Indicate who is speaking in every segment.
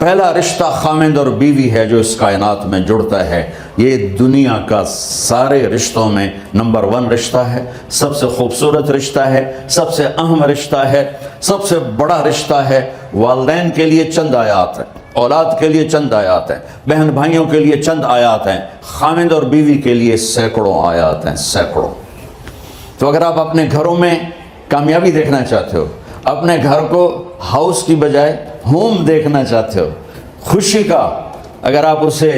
Speaker 1: پہلا رشتہ خاوند اور بیوی ہے جو اس کائنات میں جڑتا ہے. یہ دنیا کا سارے رشتوں میں نمبر 1 رشتہ ہے، سب سے خوبصورت رشتہ ہے، سب سے اہم رشتہ ہے، سب سے بڑا رشتہ ہے. والدین کے لیے چند آیات ہیں، اولاد کے لیے چند آیات ہیں، بہن بھائیوں کے لیے چند آیات ہیں، خاوند اور بیوی کے لیے سینکڑوں آیات ہیں، سینکڑوں. تو اگر آپ اپنے گھروں میں کامیابی دیکھنا چاہتے ہو، اپنے گھر کو ہاؤس کی بجائے ہوم دیکھنا چاہتے ہو، خوشی کا اگر آپ اسے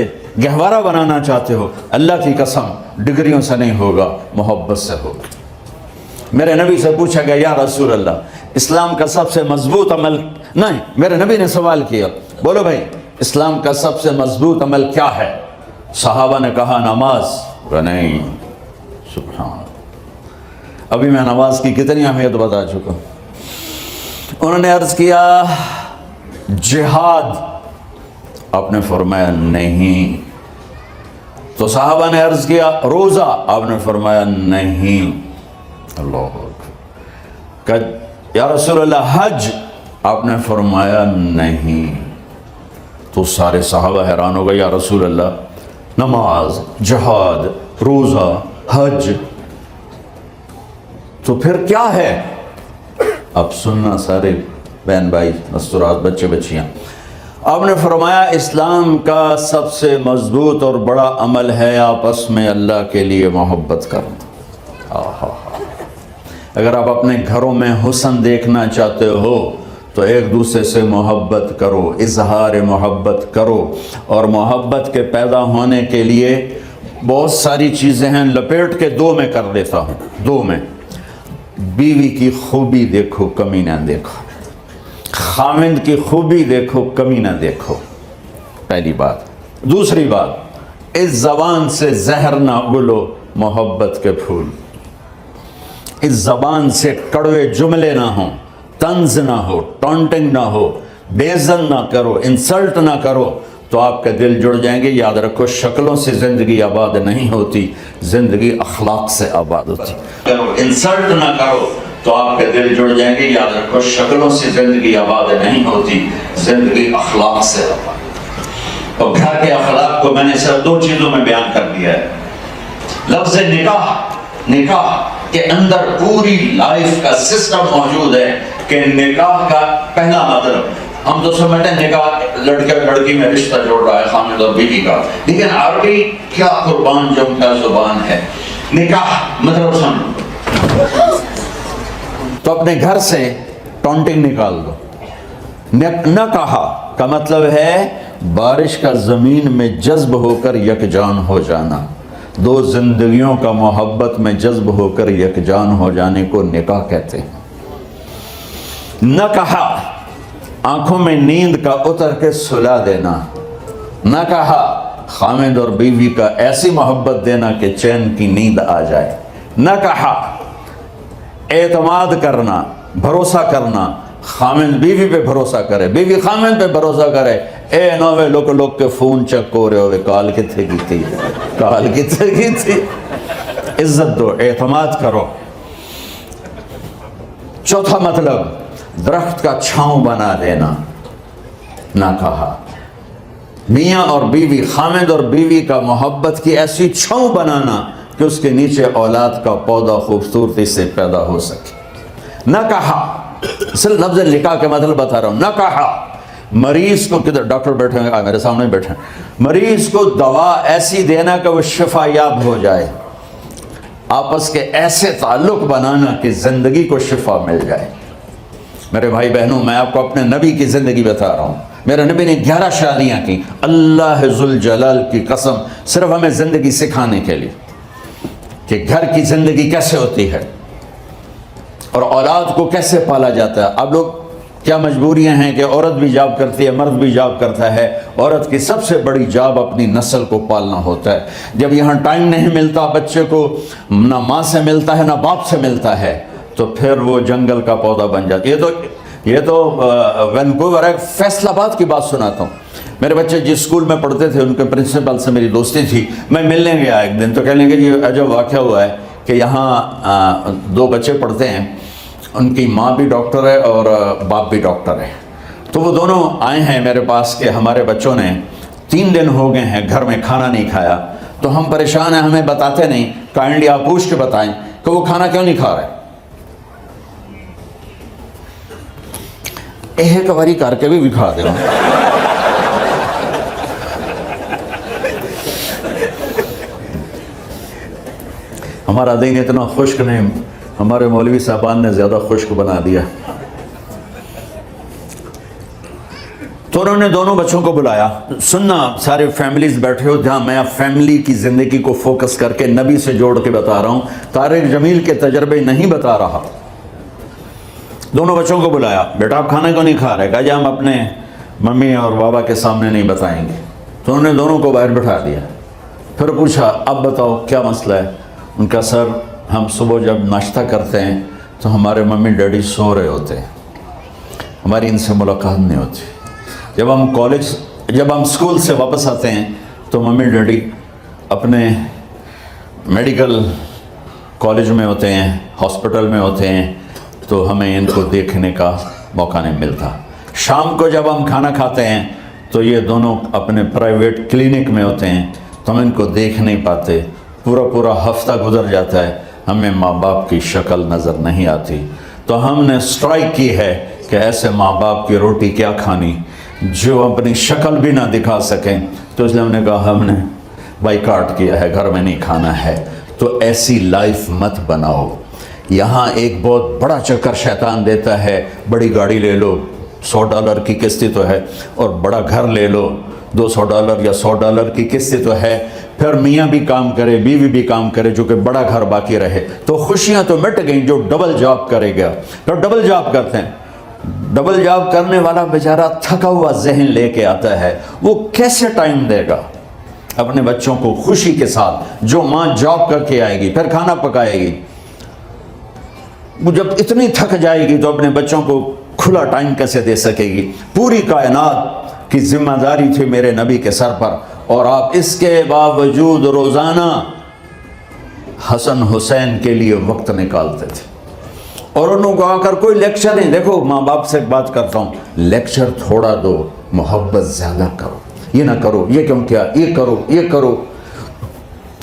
Speaker 1: گہوارہ بنانا چاہتے ہو، اللہ کی قسم ڈگریوں سے نہیں ہوگا، محبت سے ہوگا. میرے نبی سے پوچھا گیا یا رسول اللہ اسلام کا سب سے مضبوط عمل، نہیں میرے نبی نے سوال کیا، بولو بھائی اسلام کا سب سے مضبوط عمل کیا ہے؟ صحابہ نے کہا نماز. نہیں سبحان. ابھی میں نماز کی کتنی اہمیت بتا چکا. انہوں نے عرض کیا جہاد، آپ نے فرمایا نہیں. تو صحابہ نے عرض کیا روزہ، آپ نے فرمایا نہیں. اللہ اکبر. یا رسول اللہ حج، آپ نے فرمایا نہیں. تو سارے صحابہ حیران ہو گئے، یا رسول اللہ نماز، جہاد، روزہ، حج، تو پھر کیا ہے؟ اب سننا سارے بہن بھائی، مستورات، بچے بچیاں. آپ نے فرمایا اسلام کا سب سے مضبوط اور بڑا عمل ہے آپس میں اللہ کے لیے محبت کرنا. اگر آپ اپنے گھروں میں حسن دیکھنا چاہتے ہو تو ایک دوسرے سے محبت کرو، اظہار محبت کرو. اور محبت کے پیدا ہونے کے لیے بہت ساری چیزیں ہیں، لپیٹ کے 2 میں کر دیتا ہوں. 2 میں بیوی کی خوبی دیکھو، کمی نہ دیکھو. خاوند کی خوبی دیکھو، کمی نہ دیکھو، پہلی بات. دوسری بات، اس زبان سے زہر نہ اگلو محبت کے پھول. اس زبان سے کڑوے جملے نہ ہوں، طنز نہ ہو، ٹونٹنگ نہ ہو، بیزن نہ کرو، انسلٹ نہ کرو، تو آپ کے دل جڑ جائیں گے. یاد رکھو شکلوں سے زندگی آباد نہیں ہوتی، زندگی اخلاق سے آباد ہوتی. انسلٹ نہ کرو تو آپ کے دل جڑ جائیں گے. یاد رکھو شکلوں سے زندگی آباد نہیں ہوتی، زندگی اخلاق سے آباد. اور گھر کے اخلاق کو میں نے صرف 2 چیزوں میں بیان کر دیا ہے. لفظ نکاح، نکاح کے اندر پوری لائف کا سسٹم موجود ہے کہ نکاح کا پہلا مطلب ہم تو سمجھتے ہیں نکاح لڑکے اور لڑکی میں رشتہ جوڑ رہا ہے خاوند اور بیوی کا، لیکن عربی کیا قربان جم کا زبان ہے. نکاح مطلب سمجھو تو اپنے گھر سے ٹونٹنگ نکال دو. نہ کہا کا مطلب ہے بارش کا زمین میں جذب ہو کر یکجان ہو جانا. 2 زندگیوں کا محبت میں جذب ہو کر یکجان ہو جانے کو نکاح کہتے ہیں. نہ کہا آنکھوں میں نیند کا اتر کے سلا دینا. نہ کہا خاوند اور بیوی کا ایسی محبت دینا کہ چین کی نیند آ جائے. نہ کہا اعتماد کرنا، بھروسہ کرنا، خاوند بیوی پہ بھروسہ کرے، بیوی خاوند پہ بھروسہ کرے. اے نوے لوگ کے فون چیک ہو رہے ہوئے کال کتنے کی تھی، کال کتنے کی تھی. عزت دو، اعتماد کرو. چوتھا مطلب درخت کا چھاؤں بنا دینا. نہ کہا میاں اور بیوی، خاوند اور بیوی کا محبت کی ایسی چھاؤں بنانا کہ اس کے نیچے اولاد کا پودا خوبصورتی سے پیدا ہو سکے. نہ کہا صرف لفظ نکاح کے مطلب بتا رہا ہوں. نہ کہا مریض کو، کدھر ڈاکٹر بیٹھے ہیں میرے سامنے بیٹھے ہیں، مریض کو دوا ایسی دینا کہ وہ شفا یاب ہو جائے. آپس کے ایسے تعلق بنانا کہ زندگی کو شفا مل جائے. میرے بھائی بہنوں، میں آپ کو اپنے نبی کی زندگی بتا رہا ہوں. میرے نبی نے 11 شادیاں کی. اللہ ذوالجلال کی قسم، صرف ہمیں زندگی سکھانے کے لیے کہ گھر کی زندگی کیسے ہوتی ہے اور اولاد کو کیسے پالا جاتا ہے. اب لوگ کیا مجبوریاں ہیں کہ عورت بھی جاب کرتی ہے، مرد بھی جاب کرتا ہے. عورت کی سب سے بڑی جاب اپنی نسل کو پالنا ہوتا ہے. جب یہاں ٹائم نہیں ملتا بچے کو، نہ ماں سے ملتا ہے نہ باپ سے ملتا ہے، تو پھر وہ جنگل کا پودا بن جاتا ہے. یہ تو وینکوور ہے. فیصل آباد کی بات سناتا ہوں. میرے بچے جس اسکول میں پڑھتے تھے ان کے پرنسپل سے میری دوستی تھی. میں ملنے گیا ایک دن، تو کہنے لگے جی عجب واقعہ ہوا ہے کہ یہاں 2 بچے پڑھتے ہیں، ان کی ماں بھی ڈاکٹر ہے اور باپ بھی ڈاکٹر ہے. تو وہ دونوں آئے ہیں میرے پاس کہ ہمارے بچوں نے 3 دن ہو گئے ہیں گھر میں کھانا نہیں کھایا، تو ہم پریشان ہیں، ہمیں بتاتے نہیں، کائنڈلی آپ پوچھ کے بتائیں کہ وہ کھانا کیوں نہیں کھا رہے۔ ایک باری کر کے بھی کھا دے۔ ہمارا دین اتنا خشک نہیں، ہمارے مولوی صاحبان نے زیادہ خشک بنا دیا۔ تو انہوں نے دونوں بچوں کو بلایا، سننا سارے فیملیز بیٹھے ہو جہاں میں فیملی کی زندگی کو فوکس کر کے نبی سے جوڑ کے بتا رہا ہوں، طارق جمیل کے تجربے نہیں بتا رہا۔ دونوں بچوں کو بلایا، بیٹا آپ کھانا کیوں نہیں کھا رہے؟ کہا جی ہم اپنے ممی اور بابا کے سامنے نہیں بتائیں گے۔ تو انہوں نے دونوں کو باہر بٹھا دیا، پھر پوچھا اب بتاؤ کیا مسئلہ ہے؟ ان کا سر ہم صبح جب ناشتہ کرتے ہیں تو ہمارے ممی ڈیڈی سو رہے ہوتے ہیں، ہماری ان سے ملاقات نہیں ہوتی۔ جب ہم اسکول سے واپس آتے ہیں تو ممی ڈیڈی اپنے میڈیکل کالج میں ہوتے ہیں، ہاسپٹل میں ہوتے ہیں، تو ہمیں ان کو دیکھنے کا موقع نہیں ملتا۔ شام کو جب ہم کھانا کھاتے ہیں تو یہ دونوں اپنے پرائیویٹ کلینک میں ہوتے ہیں، تو ہم ان کو دیکھ نہیں پاتے۔ پورا ہفتہ گزر جاتا ہے، ہمیں ماں باپ کی شکل نظر نہیں آتی۔ تو ہم نے سٹرائک کی ہے کہ ایسے ماں باپ کی روٹی کیا کھانی جو اپنی شکل بھی نہ دکھا سکیں، تو اس لیے ہم نے کہا ہم نے بائیکاٹ کیا ہے، گھر میں نہیں کھانا ہے۔ تو ایسی لائف مت بناؤ۔ یہاں ایک بہت بڑا چکر شیطان دیتا ہے، بڑی گاڑی لے لو، $100 کی قسط تو ہے، اور بڑا گھر لے لو، $200 یا $100 کی قسط تو ہے، پھر میاں بھی کام کرے، بیوی بھی کام کرے، جو کہ بڑا گھر باقی رہے، تو خوشیاں تو مٹ گئیں۔ جو ڈبل جاب کرے گا، تو ڈبل جاب کرتے ہیں، ڈبل جاب کرنے والا بیچارہ تھکا ہوا ذہن لے کے آتا ہے، وہ کیسے ٹائم دے گا اپنے بچوں کو خوشی کے ساتھ؟ جو ماں جاب کر کے آئے گی پھر کھانا پکائے گی، وہ جب اتنی تھک جائے گی تو اپنے بچوں کو کھلا ٹائم کیسے دے سکے گی؟ پوری کائنات کی ذمہ داری تھی میرے نبی کے سر پر، اور آپ اس کے باوجود روزانہ حسن حسین کے لیے وقت نکالتے تھے۔ اور انہوں کو آ کر کوئی لیکچر نہیں، دیکھو ماں باپ سے بات کرتا ہوں، لیکچر تھوڑا دو، محبت زیادہ کرو، یہ نہ کرو، یہ کیوں کیا، یہ کرو، یہ کرو،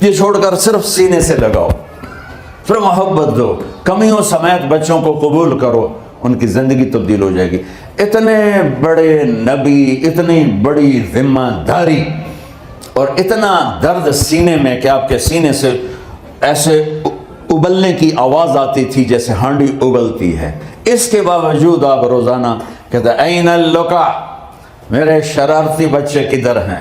Speaker 1: یہ چھوڑ کر صرف سینے سے لگاؤ، پھر محبت دو، کمیوں سمیت بچوں کو قبول کرو، ان کی زندگی تبدیل ہو جائے گی۔ اتنے بڑے نبی، اتنی بڑی ذمہ داری، اور اتنا درد سینے میں کہ آپ کے سینے سے ایسے ابلنے کی آواز آتی تھی جیسے ہانڈی ابلتی ہے، اس کے باوجود آپ روزانہ کہتے ہیں این اللقا، میرے شرارتی بچے کدھر ہیں؟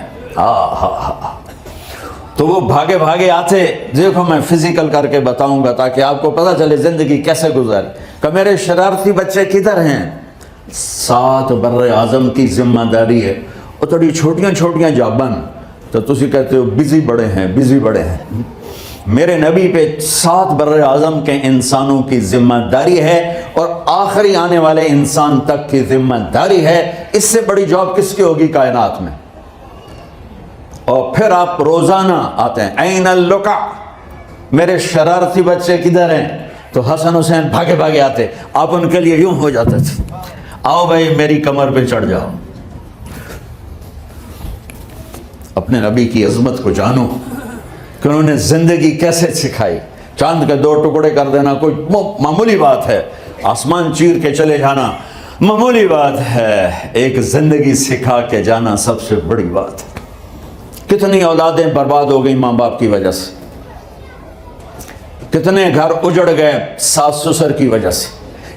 Speaker 1: تو وہ بھاگے بھاگے آتے، دیکھو میں فزیکل کر کے بتاؤں گا تاکہ آپ کو پتہ چلے زندگی کیسے گزاری، کہ میرے شرارتی بچے کدھر ہیں؟ 7 بر اعظم کی ذمہ داری ہے، اور تھوڑی چھوٹیاں جابن، تو تسی کہتے ہو بزی بڑے ہیں، میرے نبی پہ 7 بر اعظم کے انسانوں کی ذمہ داری ہے، اور آخری آنے والے انسان تک کی ذمہ داری ہے۔ اس سے بڑی جاب کس کی ہوگی کائنات میں؟ اور پھر آپ روزانہ آتے ہیں این اللقا، میرے شرارتی بچے کدھر ہیں؟ تو حسن حسین بھاگے بھاگے آتے، آپ ان کے لیے یوں ہو جاتے تھے، آؤ بھائی میری کمر پہ چڑھ جاؤ۔ اپنے نبی کی عظمت کو جانو کہ انہوں نے زندگی کیسے سکھائی۔ چاند کے 2 ٹکڑے کر دینا کوئی معمولی بات ہے، آسمان چیر کے چلے جانا معمولی بات ہے، ایک زندگی سکھا کے جانا سب سے بڑی بات ہے۔ کتنی اولادیں برباد ہو گئی ماں باپ کی وجہ سے، کتنے گھر اجڑ گئے ساس سسر کی وجہ سے،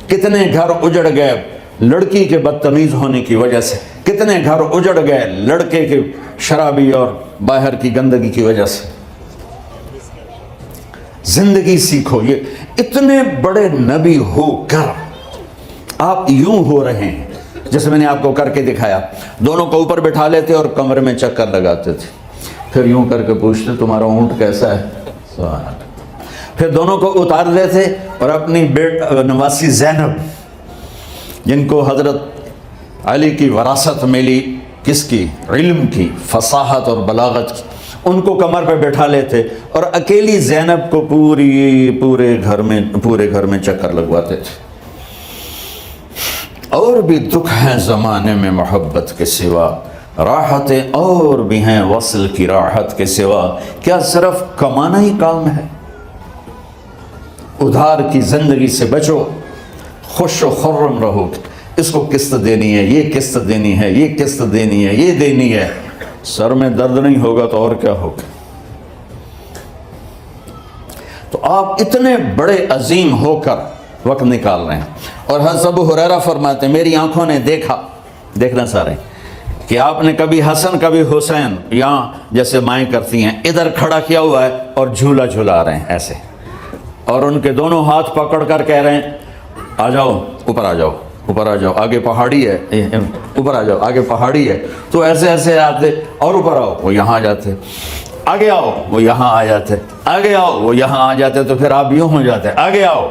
Speaker 1: کتنے گھر اجڑ گئے لڑکی کے بدتمیز ہونے کی وجہ سے، کتنے گھر اجڑ گئے لڑکے کے شرابی اور باہر کی گندگی کی وجہ سے۔ زندگی سیکھو۔ یہ اتنے بڑے نبی ہو کر آپ یوں ہو رہے ہیں جیسے میں نے آپ کو کر کے دکھایا، دونوں کو اوپر بٹھا لیتے اور کمرے میں چکر لگاتے تھے، پھر یوں کر کے پوچھتے تمہارا اونٹ کیسا ہے، پھر دونوں کو اتار دیتے اور اپنی نواسی زینب جن کو حضرت علی کی وراثت ملی، کس کی؟ علم کی، فصاحت اور بلاغت کی، ان کو کمر پہ بٹھا لیتے اور اکیلی زینب کو پورے گھر میں چکر لگواتے تھے۔ اور بھی دکھ ہیں زمانے میں محبت کے سوا، راحتیں اور بھی ہیں وصل کی راحت کے سوا، کیا صرف کمانا ہی کام ہے؟ ادھار کی زندگی سے بچو، خوش و خرم رہو، اس کو قسط دینی ہے، یہ قسط دینی ہے، یہ قسط دینی ہے، یہ دینی ہے، سر میں درد نہیں ہوگا تو اور کیا ہوگا؟ تو آپ اتنے بڑے عظیم ہو کر وقت نکال رہے ہیں۔ اور حضرت ابو ہریرہ فرماتے ہیں میری آنکھوں نے دیکھنا سارے کہ آپ نے کبھی حسن کبھی حسین یہاں جیسے مائیں کرتی ہیں ادھر کھڑا کیا ہوا ہے اور جھولا جھولا رہے ہیں ایسے، اور ان کے دونوں ہاتھ پکڑ کر کہہ رہے ہیں آ جاؤ اوپر، آ جاؤ اوپر، آ جاؤ، آگے پہاڑی ہے، اوپر آ جاؤ، آگے پہاڑی ہے۔ تو ایسے ایسے آتے اور اوپر آؤ، وہ یہاں آ جاتے، آگے آؤ، وہ یہاں آ جاتے، آگے آؤ، وہ یہاں آ جاتے، تو پھر آپ یوں ہو جاتے، آگے آؤ،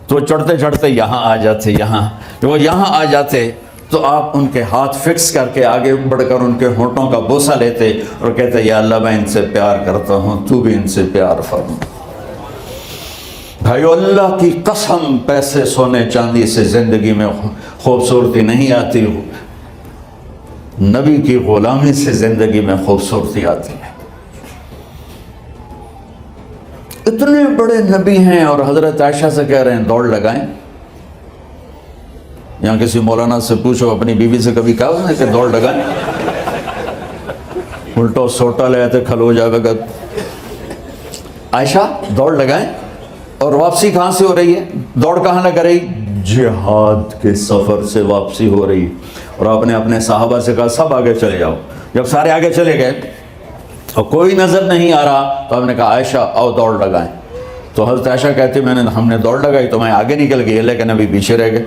Speaker 1: تو چڑھتے چڑھتے یہاں آ جاتے، یہاں وہ یہاں آ جاتے، تو آپ ان کے ہاتھ فکس کر کے آگے بڑھ کر ان کے ہونٹوں کا بوسہ لیتے اور کہتے یا اللہ میں ان سے پیار کرتا ہوں، تو بھی ان سے پیار فرما۔ بھائیو اللہ کی قسم، پیسے سونے چاندی سے زندگی میں خوبصورتی نہیں آتی، نبی کی غلامی سے زندگی میں خوبصورتی آتی ہے۔ اتنے بڑے نبی ہیں اور حضرت عائشہ سے کہہ رہے ہیں دوڑ لگائیں۔ یہاں کسی مولانا سے پوچھو اپنی بیوی سے کبھی کہا انہوں نے کہ دوڑ لگائیں؟ الٹو سوٹا لے آتے کھلو جاوے گا۔ عائشہ دوڑ لگائیں، اور واپسی کہاں سے ہو رہی ہے؟ دوڑ کہاں لگ رہی؟ جہاد کے سفر سے واپسی ہو رہی۔ اور آپ نے اپنے صحابہ سے کہا سب آگے چلے جاؤ۔ جب سارے آگے چلے گئے اور کوئی نظر نہیں آ رہا تو ہم نے کہا عائشہ آؤ دوڑ لگائیں۔ تو حضرت عائشہ کہتی ہم نے دوڑ لگائی تو میں آگے نکل گئی لیکن ابھی پیچھے رہ گئے۔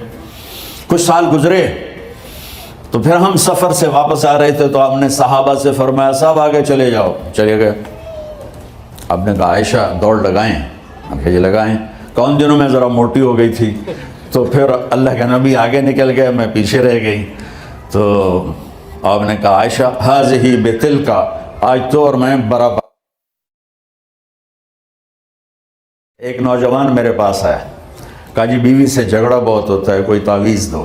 Speaker 1: کچھ سال گزرے تو پھر ہم سفر سے واپس آ رہے تھے تو آپ نے صحابہ سے فرمایا سب آگے چلے جاؤ، چلے گئے۔ آپ نے کہا عائشہ دوڑ لگائیں؟ یہ لگائیں۔ کون دنوں میں ذرا موٹی ہو گئی تھی تو پھر اللہ کے نبی آگے نکل گئے، میں پیچھے رہ گئی۔ تو آپ نے کہا عائشہ ہذہ بتلک، آج تو اور میں برابر۔ ایک نوجوان میرے پاس آیا، کہا جی بیوی سے جھگڑا بہت ہوتا ہے، کوئی تعویذ دو۔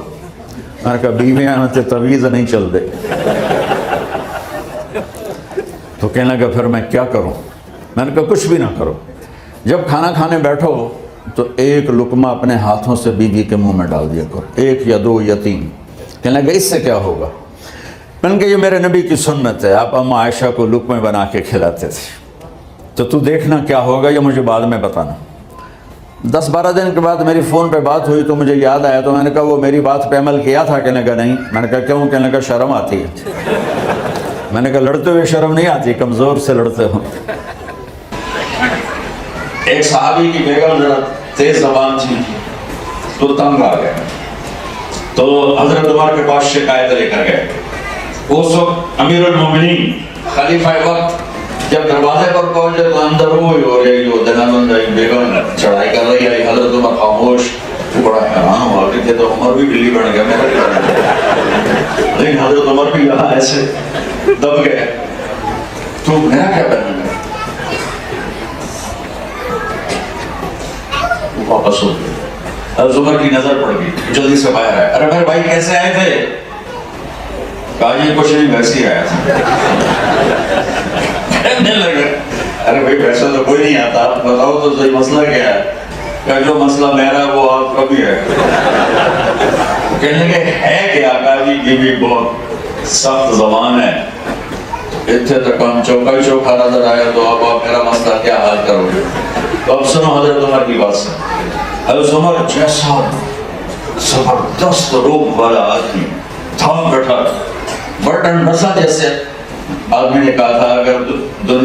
Speaker 1: میں نے کہا بیویاں ہوتے تعویذ نہیں چلتے۔ تو کہنے لگا پھر میں کیا کروں؟ میں نے کہا کچھ بھی نہ کرو، جب کھانا کھانے بیٹھو تو ایک لقمہ اپنے ہاتھوں سے بیوی کے منہ میں ڈال دیا کرو، ایک یا دو یا تین۔ کہنے لگا اس سے کیا ہوگا؟ میں نے کہا یہ میرے نبی کی سنت ہے، آپ اماں عائشہ کو لقمے بنا کے کھلاتے تھے، تو دیکھنا کیا ہوگا یہ مجھے بعد میں بتانا۔ 10-12 دن کے بعد میری فون پہ بات ہوئی تو مجھے یاد آیا، تو میں نے کہا وہ میری بات پہ عمل کیا تھا؟ کہنے لگا نہیں۔ میں نے کہا کیوں؟ کہنے لگا شرم آتی ہے۔ میں نے کہا لڑتے ہوئے شرم نہیں آتی، کمزور سے لڑتے ہو۔ ایک صحابی کی بیگم ذرا تیز زبان تھی تو تنگ آ گئے، تو حضرت عمر کے پاس شکایت لے کر گئے۔ اس وقت امیر المومنین خلیفہ وقت جب دروازے پر پہنچے تو اندر ہوئی ہو رہی جو دنابند بیگم چڑھائی کر رہی ہے، حضرت عمر خاموش، بڑا حیران ہوا کہ تو عمر بھی بلی بن گیا میرا کیا، لیکن حضرت عمر بھی یہاں ایسے دب گئے، تو میرا کیا بننا ہے؟ واپس ہو گئے۔ حضرت عمر کی نظر پڑ گئی، جلدی سے باہر آئے، ارے میرے بھائی کیسے آئے تھے؟ کہا یہ کچھ نہیں ویسے ہی آیا تھا۔ کہنے لگا ارے بھائی ویسا تو کوئی نہیں آتا، بتاؤ تو صحیح مسئلہ کیا ہے؟ کہ جو مسئلہ میرا ہے وہ آپ کا بھی ہے۔ کہنے لگے ہے کیا؟ کہا جی بھی بہت سخت زبان ہے، اتنے تک ہم چوکا ہی چوکھا نظر آیا تو اب آپ میرا مسئلہ کیا حل کرو گے؟ تو اب سنو حضرت عمر کی بات سے۔ حضرت عمر جیسا زبردست روح والا آدمی تھام بیٹھا، بٹن رسا جیسے آدمی نے کہا تھا اگر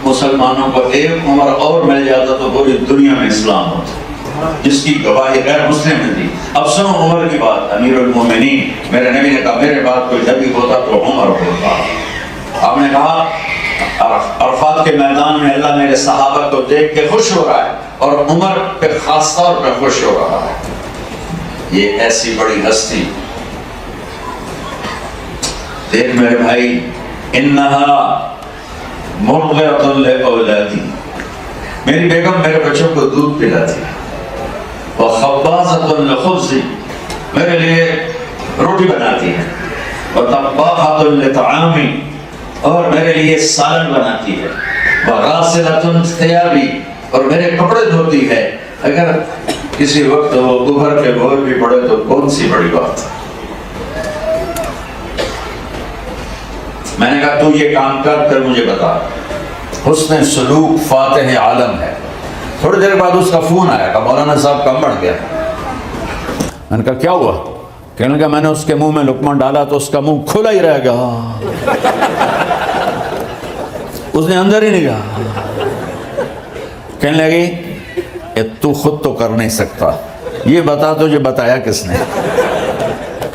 Speaker 1: مسلمانوں کو ایک عمر اور مل جاتا تو پوری دنیا میں اسلام ہوتا، جس کی گواہی غیر مسلم نے دی۔ اب سنو عمر کی بات، امیر المومنین، میرے نبی نے کہا میرے بعد کوئی نبی ہوتا تو عمر ہوتا۔ آپ نے کہا عرفات کے میدان میں اللہ میرے صحابہ کو دیکھ کے خوش ہو رہا ہے اور عمر پہ خاص طور پہ خوش ہو رہا ہے، یہ ایسی بڑی ہستی۔ دیکھ میرے بھائی، انہا مرضعۃ لاولادی، میری بیگم میرے بچوں کو دودھ پلاتی ہے، وخبازۃ لخبزی، میرے لیے روٹی بناتی ہے، وطباخۃ لطعامی، اور میرے لیے سالن بناتی ہے، وغاسلۃ ثیابی، اور میرے کپڑے دھوتی ہے، اگر کسی وقت وہ ابھر کے بول بھی پڑے تو کون سی بڑی بات ہے۔ میں نے کہا تو یہ کام کر پھر مجھے بتا۔ حسن سلوک فاتح عالم ہے۔ تھوڑی دیر بعد اس کا فون آیا کہ مولانا صاحب کم بڑھ گیا۔ میں نے کہا کیا ہوا؟ کہنے لگا میں نے اس کے منہ میں لقمہ ڈالا تو اس کا منہ کھلا ہی رہ گیا، اس نے اندر ہی نہیں گیا۔ کہنے لگی کہ تو خود تو کر نہیں سکتا، یہ بتا تجھے بتایا کس نے؟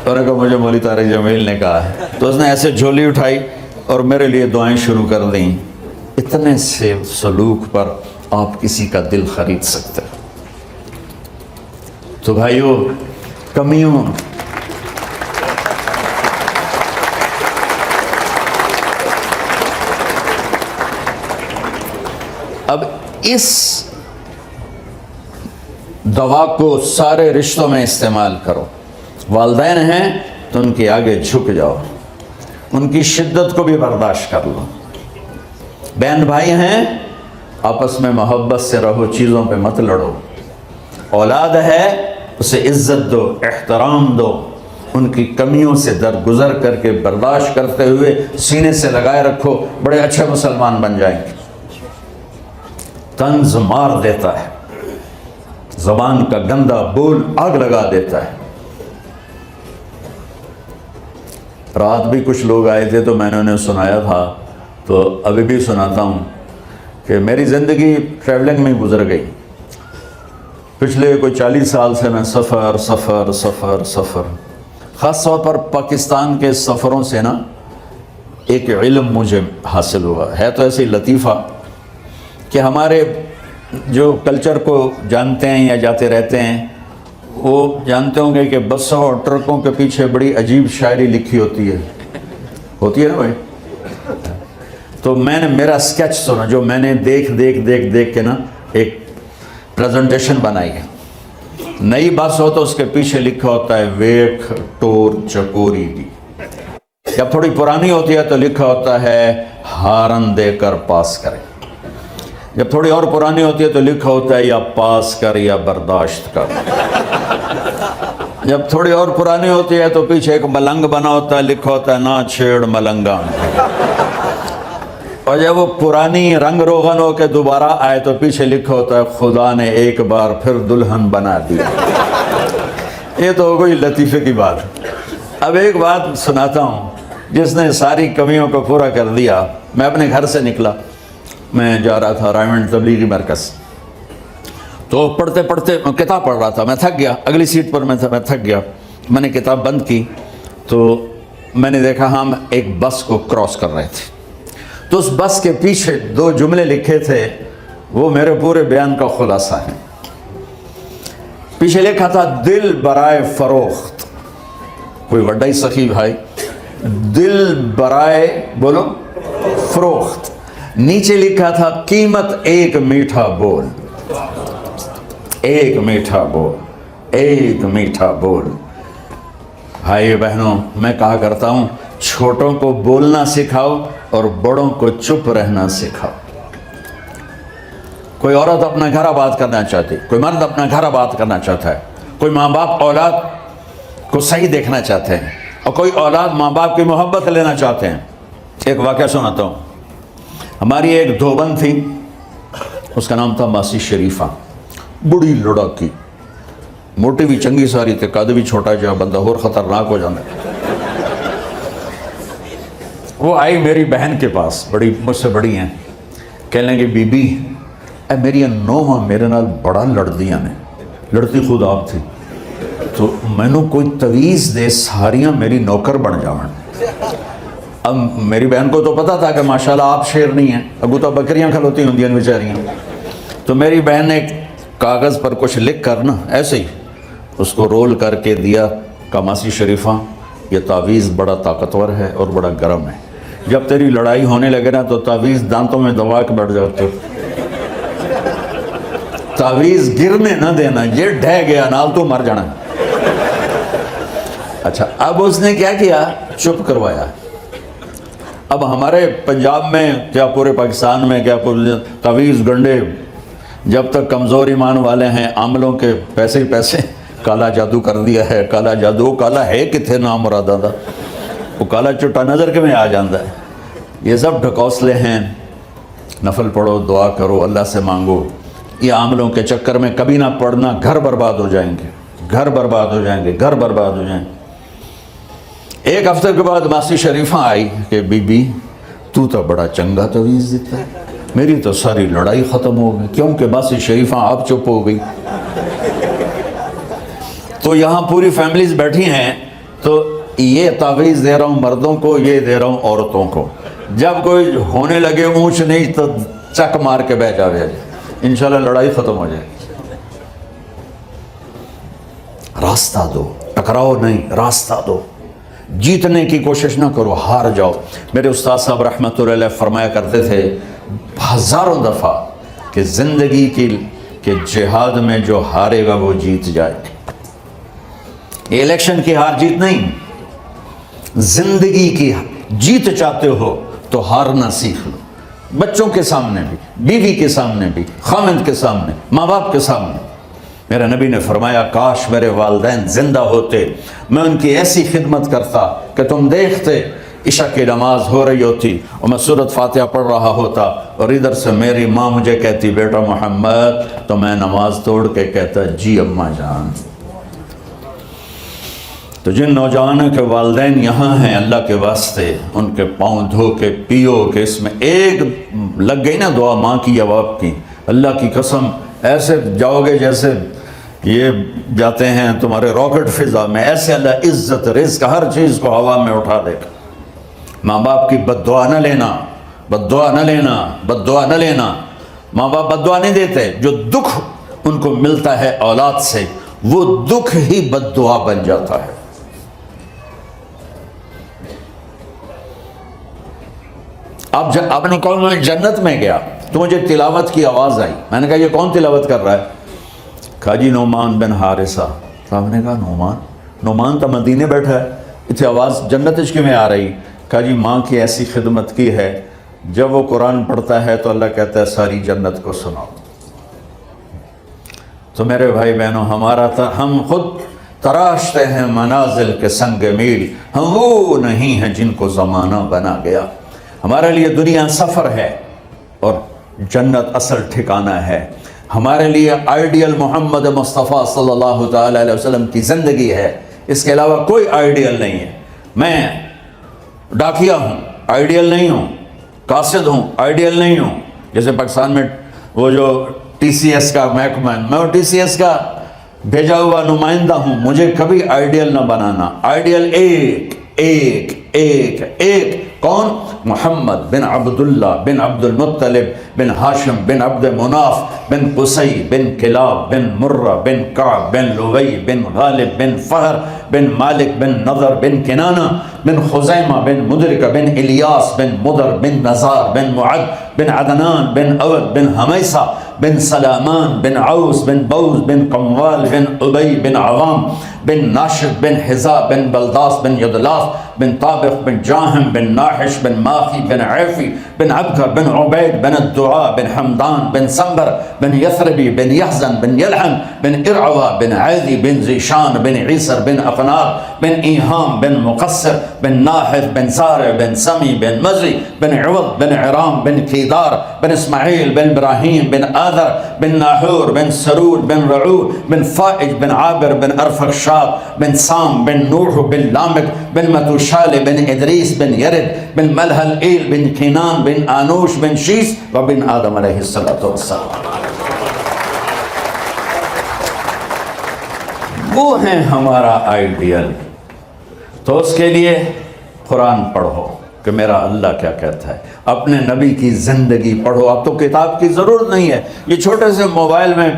Speaker 1: اور اگر مجھے مولی طارق جمیل نے کہا ہے، تو اس نے ایسے جھولی اٹھائی اور میرے لیے دعائیں شروع کر دیں۔ اتنے سے سلوک پر آپ کسی کا دل خرید سکتے ہیں۔ تو بھائیو، کمیوں اب اس دوا کو سارے رشتوں میں استعمال کرو۔ والدین ہیں تو ان کے آگے جھک جاؤ، ان کی شدت کو بھی برداشت کر لو۔ بہن بھائی ہیں، آپس میں محبت سے رہو، چیزوں پہ مت لڑو۔ اولاد ہے، اسے عزت دو، احترام دو، ان کی کمیوں سے درگزر کر کے برداشت کرتے ہوئے سینے سے لگائے رکھو، بڑے اچھے مسلمان بن جائیں گے۔ طنز مار دیتا ہے، زبان کا گندا بول آگ لگا دیتا ہے۔ رات بھی کچھ لوگ آئے تھے تو میں نے انہیں سنایا تھا، تو ابھی بھی سناتا ہوں کہ میری زندگی ٹریولنگ میں گزر گئی۔ پچھلے کوئی 40 سال سے میں سفر سفر سفر سفر، خاص طور پر پاکستان کے سفروں سے نا ایک علم مجھے حاصل ہوا ہے۔ تو ایسے لطیفہ کہ ہمارے جو کلچر کو جانتے ہیں یا جاتے رہتے ہیں، وہ جانتے ہوں گے کہ بسوں اور ٹرکوں کے پیچھے بڑی عجیب شاعری لکھی ہوتی ہے نا بھائی؟ تو میں نے میرا سکیچ سنا، جو میں نے دیکھ کے نا ایک پریزنٹیشن بنائی ہے۔ نئی بس ہو تو اس کے پیچھے لکھا ہوتا ہے ویکھ ٹور چکوری دی، جب تھوڑی پرانی ہوتی ہے تو لکھا ہوتا ہے ہارن دے کر پاس کرے، جب تھوڑی اور پرانی ہوتی ہے تو لکھا ہوتا ہے یا پاس کر یا برداشت کر، جب تھوڑی اور پرانی ہوتی ہے تو پیچھے ایک ملنگ بنا ہوتا ہے، لکھا ہوتا ہے نہ چھیڑ ملنگان، اور جب وہ پرانی رنگ روغن ہو کے دوبارہ آئے تو پیچھے لکھا ہوتا ہے خدا نے ایک بار پھر دلہن بنا دی۔ یہ تو ہو گئی لطیفے کی بات۔ اب ایک بات سناتا ہوں جس نے ساری کمیوں کو پورا کر دیا۔ میں اپنے گھر سے نکلا، میں جا رہا تھا رائمنڈ تبلیغی مرکز، تو پڑھتے پڑھتے کتاب پڑھ رہا تھا، میں تھک گیا، اگلی سیٹ پر میں تھک گیا، میں نے کتاب بند کی تو میں نے دیکھا ہم ایک بس کو کراس کر رہے تھے، تو اس بس کے پیچھے 2 جملے لکھے تھے، وہ میرے پورے بیان کا خلاصہ ہے۔ پیچھے لکھا تھا دل برائے فروخت، کوئی وڈا ہی سخی بھائی، دل برائے بولو فروخت، نیچے لکھا تھا قیمت ایک میٹھا بول، ایک میٹھا بول، ایک میٹھا بول۔ بھائی بہنوں، میں کہا کرتا ہوں چھوٹوں کو بولنا سکھاؤ اور بڑوں کو چپ رہنا سکھاؤ۔ کوئی عورت اپنا گھر آباد کرنا چاہتی، کوئی مرد اپنا گھر آباد کرنا چاہتا ہے، کوئی ماں باپ اولاد کو صحیح دیکھنا چاہتے ہیں، اور کوئی اولاد ماں باپ کی محبت لینا چاہتے ہیں۔ ایک واقعہ سناتا ہوں۔ ہماری ایک دھوبن تھی، اس کا نام تھا ماسی شریفہ، بڑی لڑاکی، موٹی بھی چنگی ساری تھے، قد بھی چھوٹا جا بندہ اور خطرناک ہو جانا۔ وہ آئی میری بہن کے پاس، بڑی مجھ سے بڑی ہیں، کہنے لگی بی بی اے میری نوواں میرے نال بڑا لڑدیاں نے، لڑتی خود آپ تھی، تو میں نے کوئی تویز دے ساریاں میری نوکر بن جاون۔ اب میری بہن کو تو پتا تھا کہ ماشاءاللہ آپ شیر نہیں ہیں، ابو تو بکریاں کھلوتی ہوں دین بیچاریاں، تو میری بہن نے کاغذ پر کچھ لکھ کر نا ایسے ہی اس کو رول کر کے دیا کہ ماسی شریفہ یہ تعویذ بڑا طاقتور ہے اور بڑا گرم ہے، جب تیری لڑائی ہونے لگے نا تو تعویذ دانتوں میں دبا کے بیٹھ جاتے، تعویذ گرنے نہ دینا، یہ ڈھہ گیا نال تو مر جانا۔ اچھا اب اس نے کیا کیا؟ چپ کروایا. اب ہمارے پنجاب میں کیا پورے پاکستان میں کیا تعویذ گنڈے جب تک کمزور ایمان والے ہیں عاملوں کے پیسے ہی پیسے. کالا جادو کر دیا ہے. کالا جادو وہ کالا ہے کتنے نام مرادہ دا وہ کالا چٹا نظر کے میں آ جاتا ہے. یہ سب ڈھکوسلے ہیں. نفل پڑھو, دعا کرو, اللہ سے مانگو. یہ عاملوں کے چکر میں کبھی نہ پڑھنا, گھر برباد ہو جائیں گے, گھر برباد ہو جائیں گے, گھر برباد ہو جائیں گے. ایک ہفتے کے بعد ماسی شریفہ آئی کہ بی بی تو بڑا چنگا تعویذ دیتا ہے, میری تو ساری لڑائی ختم ہو گئی. کیونکہ ماسی شریفہ آپ چپ ہو گئی. تو یہاں پوری فیملیز بیٹھی ہیں, تو یہ تعویذ دے رہا ہوں مردوں کو, یہ دے رہا ہوں عورتوں کو. جب کوئی ہونے لگے اونچ نہیں تو چک مار کے بیٹھ جاوے, انشاءاللہ لڑائی ختم ہو جائے. راستہ دو, ٹکراؤ نہیں, راستہ دو. جیتنے کی کوشش نہ کرو, ہار جاؤ. میرے استاد صاحب رحمۃ اللہ علیہ فرمایا کرتے تھے ہزاروں دفعہ کہ زندگی کے جہاد میں جو ہارے گا وہ جیت جائے. یہ الیکشن کی ہار جیت نہیں, زندگی کی جیت چاہتے ہو تو ہارنا سیکھ لو. بچوں کے سامنے بھی, بیوی کے سامنے بھی, خامند کے سامنے, ماں باپ کے سامنے. میرے نبی نے فرمایا کاش میرے والدین زندہ ہوتے, میں ان کی ایسی خدمت کرتا کہ تم دیکھتے عشاء کی نماز ہو رہی ہوتی اور میں سورۃ فاتحہ پڑھ رہا ہوتا اور ادھر سے میری ماں مجھے کہتی بیٹا محمد, تو میں نماز توڑ کے کہتا جی اماں جان. تو جن نوجوانوں کے والدین یہاں ہیں, اللہ کے واسطے ان کے پاؤں دھو کے پیو کہ اس میں ایک لگ گئی نا دعا ماں کی یا باپ کی, اللہ کی قسم ایسے جاؤ گے جیسے یہ جاتے ہیں تمہارے راکٹ فضا میں. ایسے اللہ عزت رزق ہر چیز کو ہوا میں اٹھا دے گا. ماں باپ کی بد دعا نہ لینا, بد دعا نہ لینا, بد دعا نہ لینا. ماں باپ بد دعا نہیں دیتے, جو دکھ ان کو ملتا ہے اولاد سے وہ دکھ ہی بد دعا بن جاتا ہے. اب نے کہا میں جنت میں گیا تو مجھے تلاوت کی آواز آئی. میں نے کہا یہ کون تلاوت کر رہا ہے؟ کہا جی نعمان بن حارثہ. صاحب نے کہا نعمان تو مدینے بیٹھا ہے, اتنی آواز جنت کی میں آ رہی. کہا جی ماں کی ایسی خدمت کی ہے, جب وہ قرآن پڑھتا ہے تو اللہ کہتا ہے ساری جنت کو سناؤ. تو میرے بھائی بہنوں, ہم خود تراشتے ہیں منازل کے سنگ میل, ہم وہ نہیں ہیں جن کو زمانہ بنا گیا. ہمارے لیے دنیا سفر ہے اور جنت اصل ٹھکانہ ہے. ہمارے لیے آئیڈیل محمد مصطفیٰ صلی اللہ تعالی علیہ وسلم کی زندگی ہے, اس کے علاوہ کوئی آئیڈیل نہیں ہے. میں ڈاکیا ہوں, آئیڈیل نہیں ہوں. قاصد ہوں, آئیڈیل نہیں ہوں. جیسے پاکستان میں وہ جو ٹی سی ایس کا محکمہ ہے, میں وہ ٹی سی ایس کا بھیجا ہوا نمائندہ ہوں. مجھے کبھی آئیڈیل نہ بنانا. آئیڈیل ایک ایک ایک ایک کون؟ محمد بن عبداللہ بن عبد المطلب بن ہاشم بن عبد مناف بن قصی بن کلاب بن مرہ بن کعب بن لوی بن غالب بن فہر بن مالک بن نضر بن کنانہ بن خزیمہ بن مدرکہ بن الیاس بن مدر بن نزار بن معد بن عدنان بن اود بن حمیسہ بن سلامان بن عوس بن بوز بن قموال بن عبی بن عوام بن ناشد بن حزا بن بلداس بن یدلاف بن طابق بن جاہم بن ناحش بن ماخی بن عیفی بن عبکر بن عبید بن الدعاء بن حمدان بن سنبر بن یثربی بن یحزن بن یلحن بن ارعوا بن عیدی بن زیشان بن عیسر بن اقناب بن ایہام بن مقصر بن ناحث بن زارع بن سمی بن مزی بن عوض بن عرام بن کیدار بن اسماعیل بن ابراہیم بن آذر بن ناحور بن سرور بن رعود بن فائج بن عابر بن ارفخشاد بن سام بن نوح بن لامک بن متوشال بن ادریس بن یرد بن ملحل ایل بن کینان بن آنوش بن شیس و بن آدم علیہ السلام. وہ ہیں ہمارا آئیڈیل. تو اس کے لیے قرآن پڑھو کہ میرا اللہ کیا کہتا ہے, اپنے نبی کی زندگی پڑھو. اب تو کتاب کی ضرورت نہیں ہے, یہ چھوٹے سے موبائل میں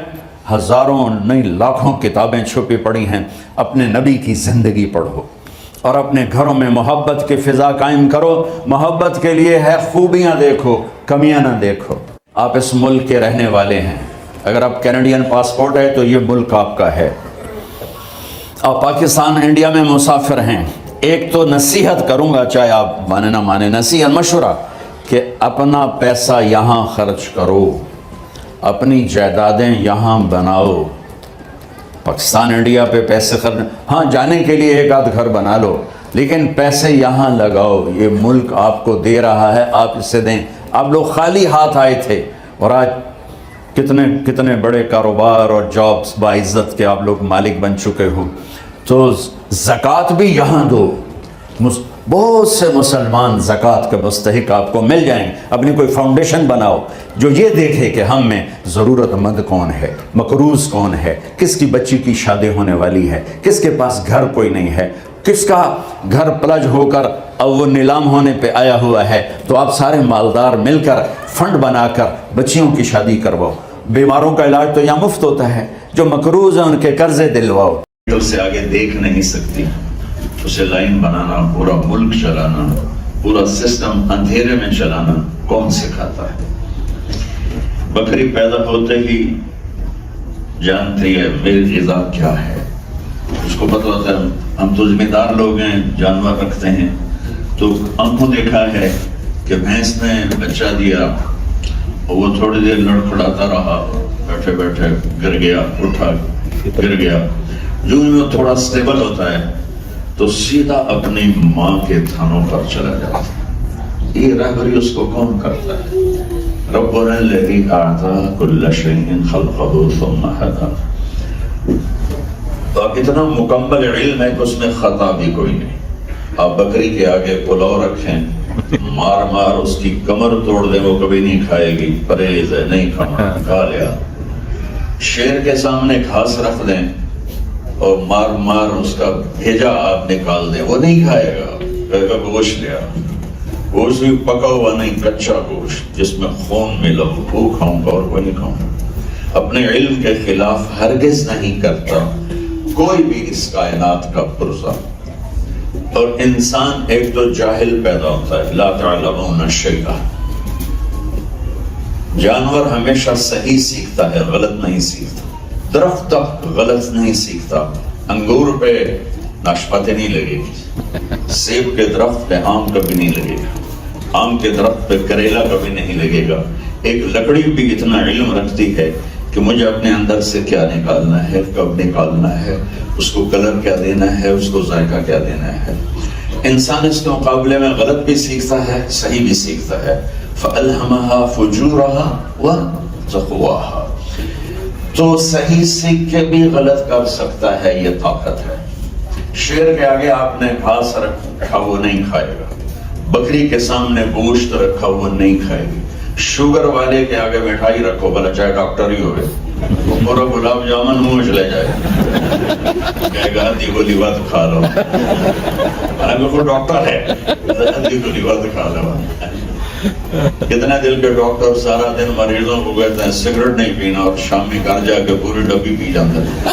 Speaker 1: ہزاروں نہیں لاکھوں کتابیں چھپی پڑی ہیں. اپنے نبی کی زندگی پڑھو اور اپنے گھروں میں محبت کی فضا قائم کرو. محبت کے لیے ہے خوبیاں دیکھو, کمیاں نہ دیکھو. آپ اس ملک کے رہنے والے ہیں, اگر آپ کینیڈین پاسپورٹ ہے تو یہ ملک آپ کا ہے. آپ پاکستان انڈیا میں مسافر ہیں، ایک تو نصیحت کروں گا، چاہے آپ مانے نہ مانے، نصیحت مشورہ کہ اپنا پیسہ یہاں خرچ کرو، اپنی جائیدادیں یہاں بناؤ۔ پاکستان انڈیا پہ پیسے خرچ، ہاں جانے کے لیے ایک آدھ گھر بنا لو، لیکن پیسے یہاں لگاؤ، یہ ملک آپ کو دے رہا ہے، آپ اسے دیں۔ آپ لوگ خالی ہاتھ آئے تھے اور آج کتنے بڑے کاروبار اور جابز باعزت کے آپ لوگ مالک بن چکے ہو، تو زکوٰۃ بھی یہاں دو۔ بہت سے مسلمان زکوٰۃ کے مستحق آپ کو مل جائیں۔ اپنی کوئی فاؤنڈیشن بناؤ جو یہ دیکھے کہ ہم میں ضرورت مند کون ہے، مقروض کون ہے، کس کی بچی کی شادی ہونے والی ہے، کس کے پاس گھر کوئی نہیں ہے، کس کا گھر پلج ہو کر اب وہ نیلام ہونے پہ آیا ہوا ہے، تو آپ سارے مالدار مل کر فنڈ بنا کر بچیوں کی شادی کرواؤ۔ بیماروں کا علاج تو یہاں مفت ہوتا ہے، جو مقروض ہیں ان کے قرضے دلواؤ۔ سے آگے دیکھ نہیں سکتی، اسے لائن بنانا، پورا ملک چلانا، پورا سسٹم اندھیرے میں چلانا کون سکھاتا ہے؟ بکری پیدا ہوتے ہی جانتی ہے میری غذا کیا ہے، اس کو پتہ ہوتا ہے ہم تو ذمہ دار لوگ ہیں، جانور رکھتے ہیں، تو آنکھوں دیکھا ہے کہ بھینس نے بچہ دیا اور وہ تھوڑی دیر لڑکھڑاتا رہا، بیٹھے بیٹھے گر گیا، اٹھا گر گیا، جو وہ تھوڑا سٹیبل ہوتا ہے تو سیدھا اپنی ماں کے تھانوں پر چلا جاتا ہے۔ یہ رہبری اس کو کون کرتا ہے؟ ربنا الذی اعطی کل شیء خلقہ ثم ہدی۔ تو اب اتنا مکمل علم ہے کہ اس میں خطا بھی کوئی نہیں۔ آپ بکری کے آگے پلاؤ رکھیں، مار مار اس کی کمر توڑ دیں، وہ کبھی نہیں کھائے گی، پرہیز ہے، نہیں کھانا، کھا لیا۔ شیر کے سامنے گھاس رکھ دیں اور مار مار اس کا بھیجا آپ نکال دیں، وہ نہیں کھائے گا، کہے گا گوشت لیا، گوشت بھی پکا ہوا نہیں، کچا گوشت جس میں خون ملا ہو، وہ کھاؤں گا اور وہ نہیں کھاؤں گا۔ اپنے علم کے خلاف ہرگز نہیں کرتا کوئی بھی اس کائنات کا پرزہ۔ اور انسان ایک تو جاہل پیدا ہوتا ہے، لا تعلمون شیئا۔ جانور ہمیشہ صحیح سیکھتا ہے، غلط نہیں سیکھتا۔ درخت تک غلط نہیں سیکھتا۔ انگور پہ ناشپاتی نہیں لگے گی، سیب کے درخت پہ آم کبھی نہیں لگے گا، آم کے درخت پہ کریلا کبھی نہیں لگے گا۔ ایک لکڑی بھی اتنا علم رکھتی ہے کہ مجھے اپنے اندر سے کیا نکالنا ہے، کب نکالنا ہے، اس کو کلر کیا دینا ہے، اس کو ذائقہ کیا دینا ہے۔ انسان اس کے مقابلے میں غلط بھی سیکھتا ہے، صحیح بھی سیکھتا ہے۔ فَأَلْهَمَهَا فُجُورَهَا وَتَقْوَاهَا۔ تو صحیح سیکھ کے بھی غلط کر سکتا ہے، یہ طاقت ہے۔ شیر کے آگے آپ نے گھاس رکھا، وہ نہیں کھائے گا۔ بکری کے سامنے گوشت رکھا، وہ نہیں کھائے گی۔ شوگر والے کے آگے مٹھائی رکھو، بھلا چاہے ڈاکٹر ہی ہوئے، وہ پورا گلاب جامن منہ چلے جائے، کہے گا ہلدی گولی بات کھا لو، حالانکہ وہ ڈاکٹر ہے، ہلدی گولی بات کھا لو۔ کتنے دل کے ڈاکٹر سارا دن مریضوں کو کہتے ہیں سگریٹ نہیں پینا، اور شام میں گھر جا کے پوری ڈبی پی جاتا ہے۔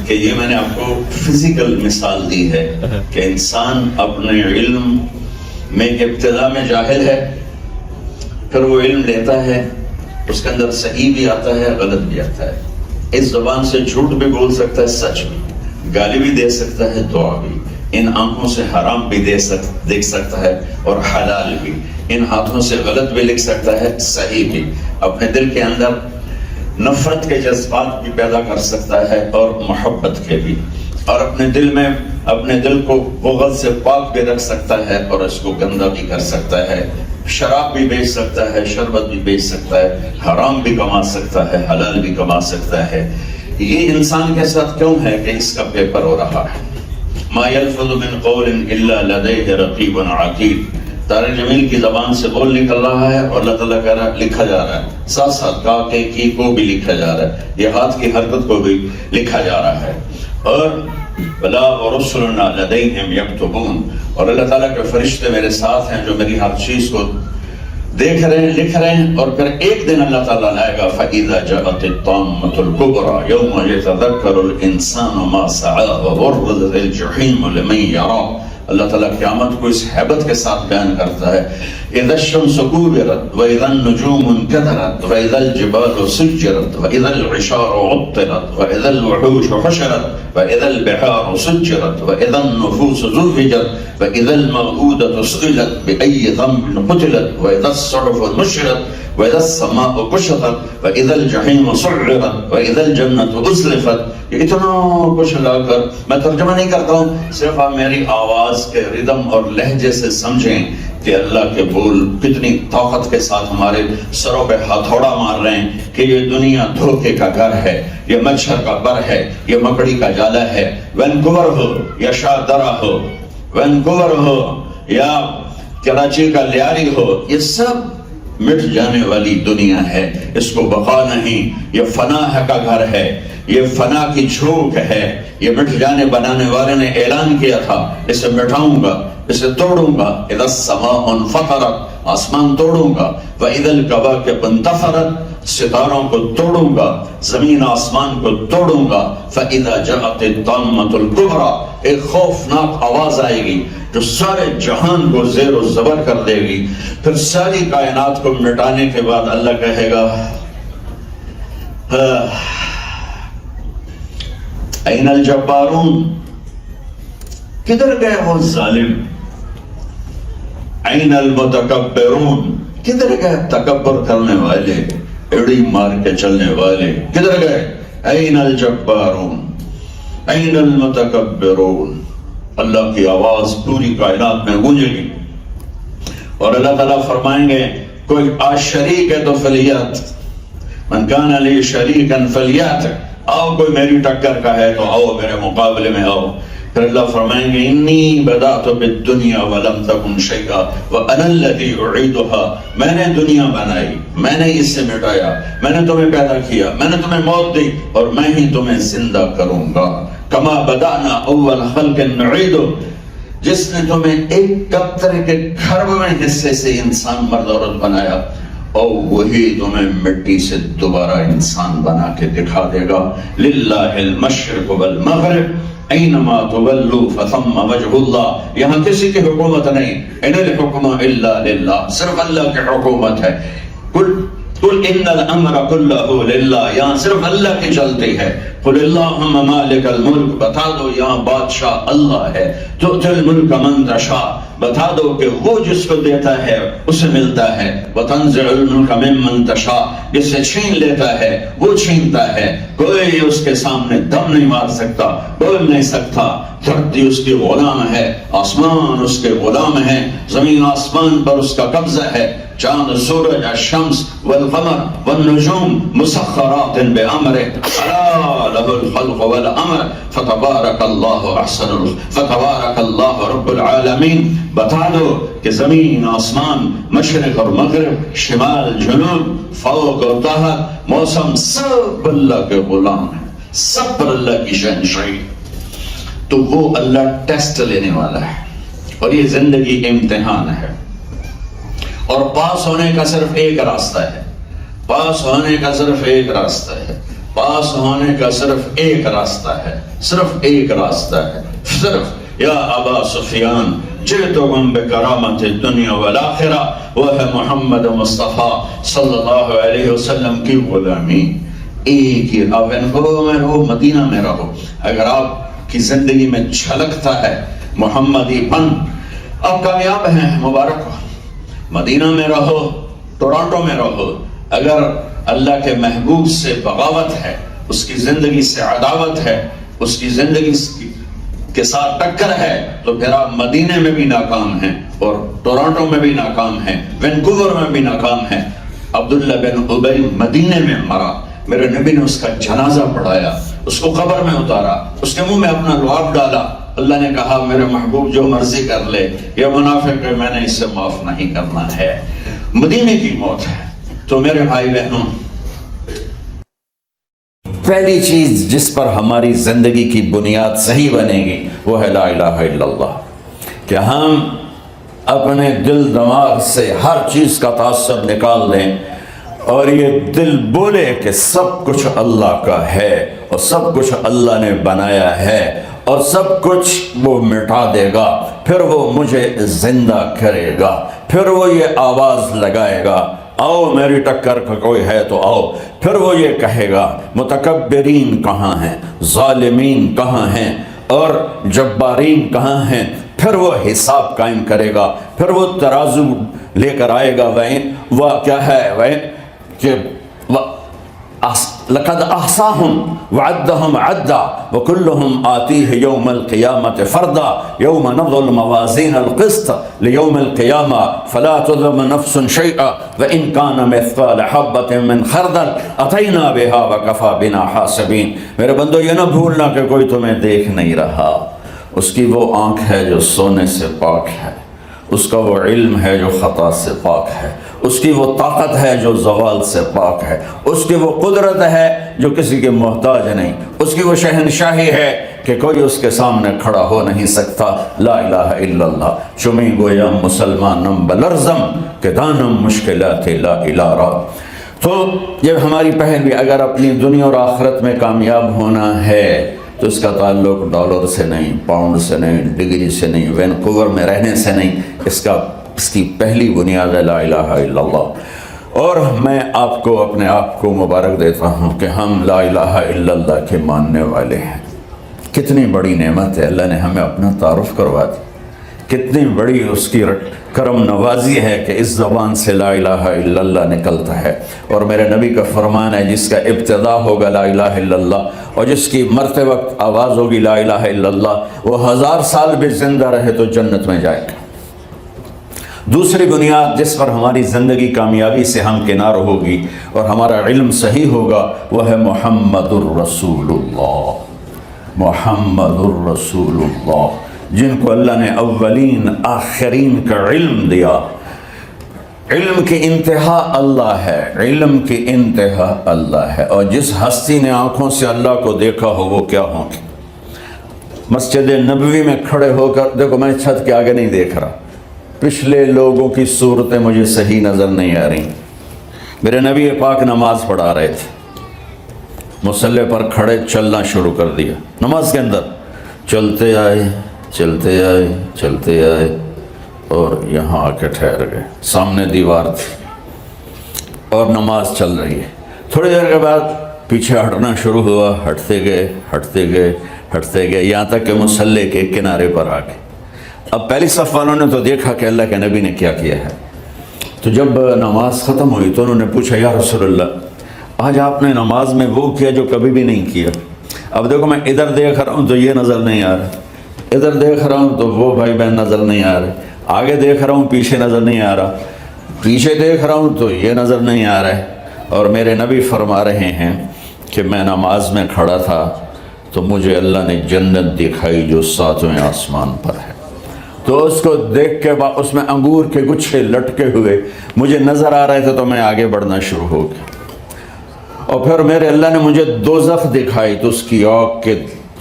Speaker 1: کہ یہ میں نے آپ کو فزیکل مثال دی ہے کہ انسان اپنے علم میں ابتدا میں جاہل ہے، پھر وہ علم لیتا ہے، اس کے اندر صحیح بھی آتا ہے، غلط بھی آتا ہے۔ اس زبان سے جھوٹ بھی بول سکتا ہے، سچ بھی، گالی بھی دے سکتا ہے، دعا بھی، ان آنکھوں سے حرام بھی دیکھ سکتا ہے اور حلال بھی، ان ہاتھوں سے غلط بھی لکھ سکتا ہے، صحیح بھی، اپنے دل کے اندر نفرت کے جذبات بھی پیدا کر سکتا ہے اور محبت کے بھی، اور اپنے دل کو بغض سے پاک بھی رکھ سکتا ہے اور اس کو گندا بھی کر سکتا ہے۔ شراب بھی بیچ سکتا ہے، شربت بھی بیچ سکتا ہے، حرام بھی کما سکتا ہے، حلال بھی کما سکتا ہے۔ یہ انسان کے ساتھ کیوں ہے کہ اس کا پیپر ہو رہا ہے۔ ما یلفظ من قول الا لدیہ رقیب عتید۔ طارق جمیل کی زبان سے بول نکل رہا ہے اور اللہ تعالیٰ کہہ رہا ہے لکھا جا رہا ہے، ساتھ ساتھ کا کے کی کو بھی لکھا جا رہا ہے، یہ ہاتھ کی حرکت کو بھی لکھا جا رہا ہے۔ اور بلا ورسلنا لدیہم یکتبون، اور اللہ تعالیٰ کے فرشتے میرے ساتھ ہیں جو میری ہر چیز کو دیکھ رہے ہیں، لکھ رہے ہیں۔ اور پھر ایک دن اللہ تعالیٰ لائے گا فَإِذَا جَاءَتِ الطَّامَّةُ الْكُبْرَى يَوْمَ يَتَذَكَّرُ الْإِنسَانُ مَا سَعَىٰ وَبُرِّزَتِ الْجَحِيمُ لِمَن يَرَىٰ اللہ تعالیٰ قیامت کو اس ہیبت کے ساتھ بیان کرتا ہے، اذا الشمس كورت واذا النجوم انكدرت واذا الجبال سجرت واذا العشار عطلت واذا الوحوش حشرت واذا البحار سجرت واذا النفوس زوجت واذا الموءودة سئلت بأي ذنب قتلت واذا الصحف نشرت واذا السماء كشطت واذا الجحيم سعرت واذا الجنة ازلفت. اتنا کچھ لا کر میں ترجمہ نہیں کرتا ہوں، صرف آپ میری آواز کے ردم اور لہجے سے سمجھیں کہ اللہ کے بول کتنی طاقت کے ساتھ ہمارے سروں پہ ہتھوڑا مار رہے ہیں کہ یہ دنیا دھوکے کا گھر ہے، یہ مچھر کا بر ہے، یہ مکڑی کا جالا ہے. وینکوور ہو یا شاہدرہ ہو، وینکوور ہو یا کراچی کا لیاری ہو، یہ سب مٹ جانے والی دنیا ہے، اس کو بقا نہیں. یہ فنا کا گھر ہے، یہ فنا کی جھوک ہے. یہ مٹ جانے بنانے والے نے اعلان کیا تھا اسے مٹاؤں گا، اسے توڑوں گا. اذا السماء انفطرت، آسمان توڑوں گا. واذا الكواكب انتثرت، ستاروں کو توڑوں گا، زمین آسمان کو توڑوں گا. فاذا جاءت الطامة الكبرى، ایک خوفناک آواز آئے گی جو سارے جہان کو زیر و زبر کر دے گی. پھر ساری کائنات کو مٹانے کے بعد اللہ کہے گا این الجبارون، کدھر گئے وہ ظالم؟ این المتکبرون، کدھر گئے تکبر کرنے والے، ایڑی مار کے چلنے والے، کدھر گئے؟ N الجبارون N المتکبرون. اللہ کی آواز پوری کائنات میں گونجے گی اور اللہ تعالیٰ فرمائیں گے کوئی آج شریک ہے تو فلیات، من کان لی شریکا فلیات، آؤ کوئی میری ٹکر کا ہے تو آؤ میرے مقابلے میں آؤ. پھر اللہ فرمائیں گے انی بدأت بالدنیا ولم تکن شیئا وانا الذی اعیدها، میں نے دنیا بنائی، میں نے اس سے مٹایا، میں نے تمہیں پیدا کیا، میں نے تمہیں موت دی اور میں ہی تمہیں زندہ کروں گا. کما بدأنا اول خلق نعید، جس نے تمہیں ایک قطرے کے کھربویں حصے سے انسان مرد عورت بنایا اور وہی تمہیں مٹی سے دوبارہ انسان بنا کے دکھا دے گا. للہ المشرق والمغرب اینما تولوا فثم وجہ اللہ. یہاں کسی کی حکومت نہیں، ان الحکم الا للہ، صرف اللہ کی حکومت ہے. قل ان الامر کلہ للہ، یہاں صرف اللہ کی چلتی ہے. قل اللہم مالک الملک، بتا دو یہاں بادشاہ اللہ ہے. تؤتی الملک من تشاء، بتا دو کہ وہ جس کو دیتا ہے اسے ملتا ہے. وتنزع الملک ممن تشاء، جسے چھین لیتا ہے وہ چھینتا ہے. کوئی اس کے سامنے دم نہیں مار سکتا، بول نہیں سکتا. دھرتی اس کی غلام ہے، آسمان اس کے غلام ہے، زمین آسمان پر اس کا قبضہ ہے. چاند، سورج، الشمس والقمر والنجوم مسخرات بأمره الا له الخلق والامر فتبارك الله احسن فتبارك الله رب العالمین. بتا دو کہ زمین، آسمان، مشرق اور مغرب، شمال، جنوب، فوق اور تحت، موسم، سب اللہ کے غلام ہیں، سب پر اللہ کی شہنشاہی. تو وہ اللہ ٹیسٹ لینے والا ہے اور یہ زندگی امتحان ہے. اور پاس ہونے کا صرف ایک راستہ ہے، پاس ہونے کا صرف ایک راستہ ہے، پاس ہونے کا صرف ایک راستہ ہے، صرف ایک راستہ ہے. صرف یا ابا سفیان جئتکم بکرامت الدنیا والآخرہ، وہ ہے محمد مصطفیٰ صلی اللہ علیہ وسلم کی غلامی. ایک ہی آپ وینکوور میں رہو، مدینہ میں رہو، اگر آپ کی زندگی میں جھلکتا ہے محمدی پن، آپ کامیاب ہیں، مبارک ہو. مدینہ میں رہو، ٹورانٹو میں رہو، اگر اللہ کے محبوب سے بغاوت ہے، اس کی زندگی سے عداوت ہے، اس کی زندگی کے ساتھ ٹکر ہے، تو پھر آپ مدینہ میں بھی ناکام ہیں اور ٹورانٹو میں بھی ناکام ہیں، وینکوور میں بھی ناکام ہیں. عبداللہ بن ابی مدینہ میں مرا، میرے نبی نے اس کا جنازہ پڑھایا، اس کو قبر میں اتارا، اس کے منہ میں اپنا لعاب ڈالا. اللہ نے کہا میرے محبوب جو مرضی کر لے، یہ منافق ہے، میں نے اس سے معاف نہیں کرنا ہے. مدینے کی موت ہے. تو میرے بھائی بہنوں، پہلی چیز جس پر ہماری زندگی کی بنیاد صحیح بنے گی وہ ہے لا الہ الا اللہ، کہ ہم اپنے دل دماغ سے ہر چیز کا تعصب نکال دیں اور یہ دل بولے کہ سب کچھ اللہ کا ہے اور سب کچھ اللہ نے بنایا ہے اور سب کچھ وہ مٹا دے گا. پھر وہ مجھے زندہ کرے گا، پھر وہ یہ آواز لگائے گا، آؤ میری ٹکر کا کوئی ہے تو آؤ، پھر وہ یہ کہے گا متکبرین کہاں ہیں، ظالمین کہاں ہیں اور جبارین کہاں ہیں، پھر وہ حساب قائم کرے گا، پھر وہ ترازو لے کر آئے گا، وہ کیا ہے کہ لقد احصاہم وعدہم عدا وکلہم آتیہ یوم القیامت فردا یوم نضع الموازین القسط لیوم القیامہ فلا تظلم نفس شیئا وان کان مثقال حبۃ من خردل اتینا بہا وکفی بنا حاسبین۔ میرے بندو یہ نہ بھولنا کہ کوئی تمہیں دیکھ نہیں رہا، اس کی وہ آنکھ ہے جو سونے سے پاک ہے، اس کا وہ علم ہے جو خطا سے پاک ہے، اس کی وہ طاقت ہے جو زوال سے پاک ہے، اس کی وہ قدرت ہے جو کسی کے محتاج نہیں، اس کی وہ شہنشاہی ہے کہ کوئی اس کے سامنے کھڑا ہو نہیں سکتا۔ لا الہ الا اللہ چمی گویم مسلمانم بلرزم کہ دانم مشکلات لا الہ را۔ تو یہ ہماری پہل بھی اگر اپنی دنیا اور آخرت میں کامیاب ہونا ہے تو اس کا تعلق ڈالر سے نہیں، پاؤنڈ سے نہیں، ڈگری سے نہیں، وینکوور میں رہنے سے نہیں، اس کی پہلی بنیاد ہے لا الہ الا اللہ۔ اور میں آپ کو اپنے آپ کو مبارک دیتا ہوں کہ ہم لا الہ الا اللہ کے ماننے والے ہیں۔ کتنی بڑی نعمت ہے، اللہ نے ہمیں اپنا تعارف کروا دی، کتنی بڑی اس کی کرم نوازی ہے کہ اس زبان سے لا الہ الا اللہ نکلتا ہے۔ اور میرے نبی کا فرمان ہے جس کا ابتدا ہوگا لا الہ الا اللہ اور جس کی مرتے وقت آواز ہوگی لا الہ الا اللہ، وہ 1000 سال بھی زندہ رہے تو جنت میں جائے گا۔ دوسری بنیاد جس پر ہماری زندگی کامیابی سے ہمکنار ہوگی اور ہمارا علم صحیح ہوگا وہ ہے محمد الرسول اللہ، محمد الرسول اللہ، جن کو اللہ نے اولین آخرین کا علم دیا۔ علم کی انتہا اللہ ہے، علم کی انتہا اللہ ہے، اور جس ہستی نے آنکھوں سے اللہ کو دیکھا ہو وہ کیا ہوں گے۔ مسجد نبوی میں کھڑے ہو کر دیکھو، میں چھت کے آگے نہیں دیکھ رہا، پچھلے لوگوں کی صورتیں مجھے صحیح نظر نہیں آ رہی۔ میرے نبی پاک نماز پڑھا رہے تھے، مصلی پر کھڑے چلنا شروع کر دیا، نماز کے اندر چلتے آئے چلتے آئے چلتے آئے اور یہاں آ کے ٹھہر گئے، سامنے دیوار تھی اور نماز چل رہی ہے۔ تھوڑی دیر کے بعد پیچھے ہٹنا شروع ہوا، ہٹتے گئے ہٹتے گئے ہٹتے گئے، یہاں تک کہ مصلی کے کنارے پر آ گئے۔ اب پہلی صف والوں نے تو دیکھا کہ اللہ کے نبی نے کیا کیا ہے، تو جب نماز ختم ہوئی تو انہوں نے پوچھا یا رسول اللہ آج آپ نے نماز میں وہ کیا جو کبھی بھی نہیں کیا۔ اب دیکھو میں ادھر دیکھ رہا ہوں تو یہ نظر نہیں آ رہا، ادھر دیکھ رہا ہوں تو وہ بھائی بہن نظر نہیں آ رہے، آگے دیکھ رہا ہوں پیچھے نظر نہیں آ رہا، پیچھے دیکھ رہا ہوں تو یہ نظر نہیں آ رہا ہے۔ اور میرے نبی فرما رہے ہیں کہ میں نماز میں کھڑا تھا تو مجھے اللہ نے جنت دکھائی جو 7ویں آسمان پر ہے، تو اس کو دیکھ کے اس میں انگور کے گچھے لٹکے ہوئے مجھے نظر آ رہے تھے تو میں آگے بڑھنا شروع ہو گیا۔ اور پھر میرے اللہ نے مجھے دوزخ دکھائی تو اس کی آگ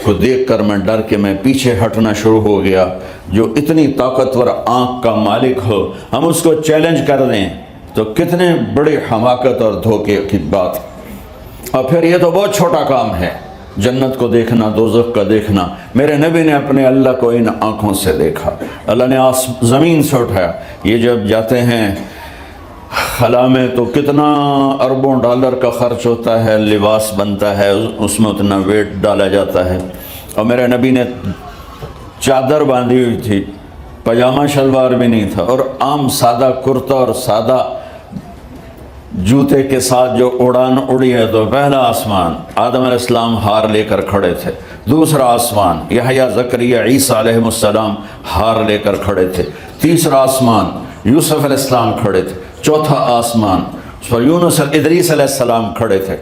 Speaker 1: کو دیکھ کر میں ڈر کے میں پیچھے ہٹنا شروع ہو گیا۔ جو اتنی طاقتور آنکھ کا مالک ہو ہم اس کو چیلنج کر دیں تو کتنے بڑی حماقت اور دھوکے کی بات۔ اور پھر یہ تو بہت چھوٹا کام ہے، جنت کو دیکھنا، دوزخ کا دیکھنا۔ میرے نبی نے اپنے اللہ کو ان آنکھوں سے دیکھا، اللہ نے زمین سے اٹھایا۔ یہ جب جاتے ہیں خلا میں تو کتنا اربوں ڈالر کا خرچ ہوتا ہے، لباس بنتا ہے، اس میں اتنا ویٹ ڈالا جاتا ہے۔ اور میرے نبی نے چادر باندھی ہوئی تھی، پاجامہ شلوار بھی نہیں تھا، اور عام سادہ کرتا اور سادہ جوتے کے ساتھ جو اڑان اڑی ہے۔ تو پہلا آسمان آدم علیہ السلام ہار لے کر کھڑے تھے، دوسرا آسمان یحییٰ زکریا عیسیٰ علیہ السلام ہار لے کر کھڑے تھے، تیسرا آسمان یوسف علیہ السلام کھڑے تھے، چوتھا آسمان یونس ادریس علیہ السلام کھڑے تھے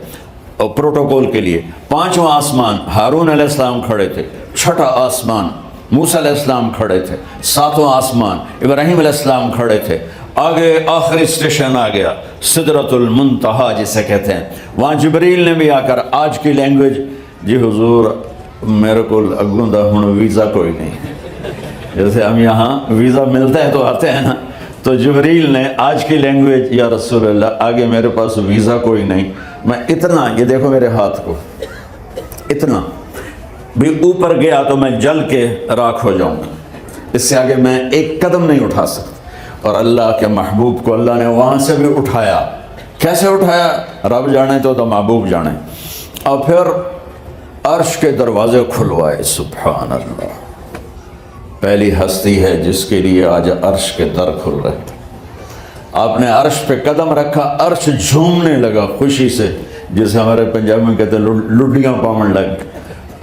Speaker 1: اور پروٹوکول کے لیے، پانچواں آسمان ہارون علیہ السلام کھڑے تھے، چھٹا آسمان موسیٰ علیہ السلام کھڑے تھے، ساتواں آسمان ابراہیم علیہ السلام کھڑے تھے۔ آگے آخری اسٹیشن آ گیا سدرۃ المنتہا جسے کہتے ہیں، وہاں جبریل نے بھی آ کر آج کی لینگویج، جی حضور میرے کو اگوں دا ہن ویزا کوئی نہیں، جیسے ہم یہاں ویزا ملتا ہے تو آتے ہیں نا، تو جبریل نے آج کی لینگویج، یا رسول اللہ آگے میرے پاس ویزا کوئی نہیں، میں اتنا، یہ دیکھو میرے ہاتھ کو، اتنا بھی اوپر گیا تو میں جل کے راکھ ہو جاؤں گا، اس سے آگے میں ایک قدم نہیں اٹھا سکتا. اور اللہ کے محبوب کو اللہ نے وہاں سے بھی اٹھایا. کیسے اٹھایا؟ رب جانے تو محبوب جانے. اور پھر عرش کے دروازے کھلوائے. سبحان اللہ. پہلی ہستی ہے جس کے لیے آج عرش کے در کھل رہے تھے. آپ نے عرش پہ قدم رکھا, عرش جھومنے لگا خوشی سے, جسے ہمارے پنجاب میں کہتے ہیں لڈیاں پاون لگ گئے.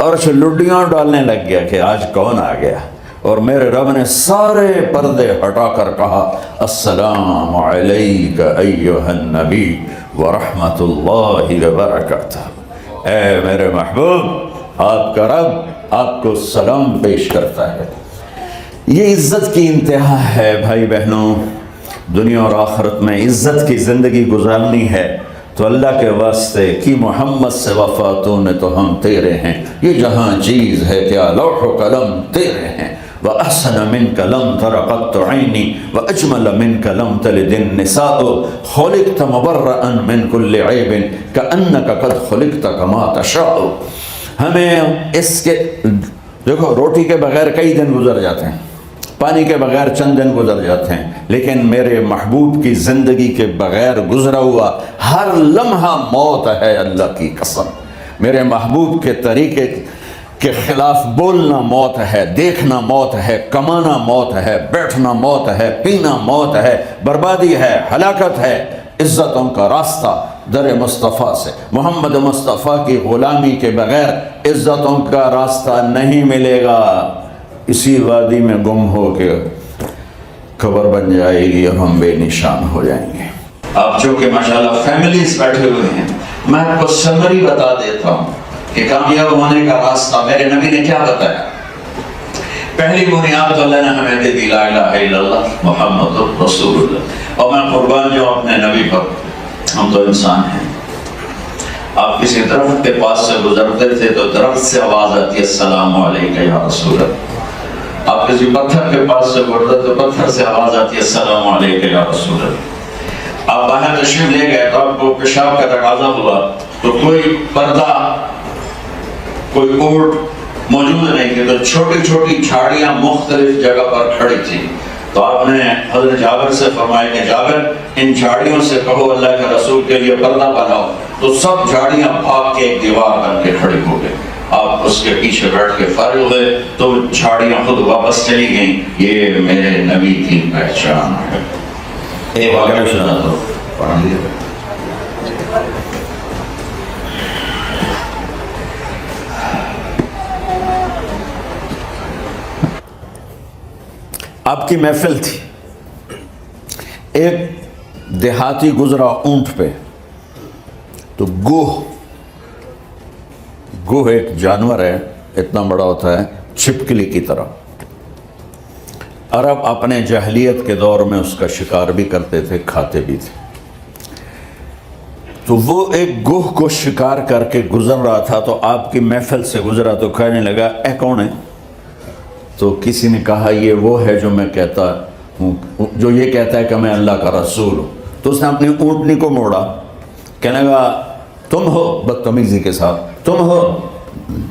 Speaker 1: عرش لڈیاں ڈالنے لگ گیا کہ آج کون آ گیا. اور میرے رب نے سارے پردے ہٹا کر کہا السلام علیک ایھا النبی ورحمۃ اللہ وبرکاتہ. اے میرے محبوب, آپ کا رب آپ کو سلام پیش کرتا ہے. یہ عزت کی انتہا ہے بھائی بہنوں. دنیا اور آخرت میں عزت کی زندگی گزارنی ہے تو اللہ کے واسطے کی محمد سے وفا تو نے تو ہم تیرے ہیں. یہ جہاں چیز ہے کیا لوح و قلم تیرے ہیں. وَأَحْسَنَ مِنْكَ لَمْ تَرَ قَطُّ عَيْنِي وَأَجْمَلَ مِنْكَ لَمْ تَلِدِ النِّسَاءُ خُلِقْتَ مُبَرَّأً مِنْ كُلِّ عَيْبٍ كَأَنَّكَ قَدْ خُلِقْتَ كَمَا تَشَاءُ. ہمیں اس کے دیکھو, روٹی کے بغیر کئی دن گزر جاتے ہیں, پانی کے بغیر چند دن گزر جاتے ہیں, لیکن میرے محبوب کی زندگی کے بغیر گزرا ہوا ہر لمحہ موت ہے. اللہ کی قسم, میرے محبوب کے طریقے کے خلاف بولنا موت ہے, دیکھنا موت ہے, کمانا موت ہے, بیٹھنا موت ہے, پینا موت ہے, بربادی ہے, ہلاکت ہے. عزتوں کا راستہ در مصطفیٰ سے, محمد مصطفیٰ کی غلامی کے بغیر عزتوں کا راستہ نہیں ملے گا. اسی وادی میں گم ہو کے قبر بن جائے گی اور ہم بے نشان ہو جائیں گے. آپ جو کہ ماشاءاللہ فیملیز بیٹھے ہوئے ہیں, میں آپ کو سمری بتا دیتا ہوں کہ کامیاب ہونے کا راستہ میرے نبی نے کیا بتایا. پہلی بنیاد تو اللہ نے ہمیں دے دی لا الہ الا اللہ محمد رسول اللہ. اور میں قربان جو اپنے نبی پر, ہم تو انسان ہیں. آپ کسی درخت کے پاس سے گزرتے تھے تو درخت سے آواز آتی ہے السلام علیکم یا رسول اللہ. آپ کسی پتھر کے پاس سے گزرتے تو پتھر سے آواز آتی ہے السلام علیکم یا رسول اللہ. آپ باہر تشریف لے گئے تو آپ کو پیشاب کا تقاضا ہوا تو کوئی پردہ, کوئی اوٹ موجود نہیں تھی, تو چھوٹی چھوٹی جھاڑیاں مختلف جگہ پر کھڑی تھی. تو آپ نے حضرت جابر سے فرمایا کہ جابر ان جھاڑیوں سے کہو اللہ کے رسول کے لیے پردہ بناؤ. تو سب جھاڑیاں بھاگ کے ایک دیوار بن کے کھڑی ہو گئی. آپ اس کے پیچھے بیٹھ کے فارغ ہوئے تو جھاڑیاں خود واپس چلی گئیں. یہ میرے نبی کی پہچان ہے. یہ واقعہ سنا تو پڑھ لیا. آپ کی محفل تھی, ایک دیہاتی گزرا اونٹ پہ, تو گوہ ایک جانور ہے, اتنا بڑا ہوتا ہے چھپکلی کی طرح. عرب اپنے جاہلیت کے دور میں اس کا شکار بھی کرتے تھے, کھاتے بھی تھے. تو وہ ایک گوہ کو شکار کر کے گزر رہا تھا, تو آپ کی محفل سے گزرا تو کہنے لگا اے کون ہے؟ تو کسی نے کہا یہ وہ ہے جو میں کہتا ہوں, جو یہ کہتا ہے کہ میں اللہ کا رسول ہوں. تو اس نے اپنی اونٹنی کو موڑا, کہنے لگا تم ہو, بدتمیزی کے ساتھ, تم ہو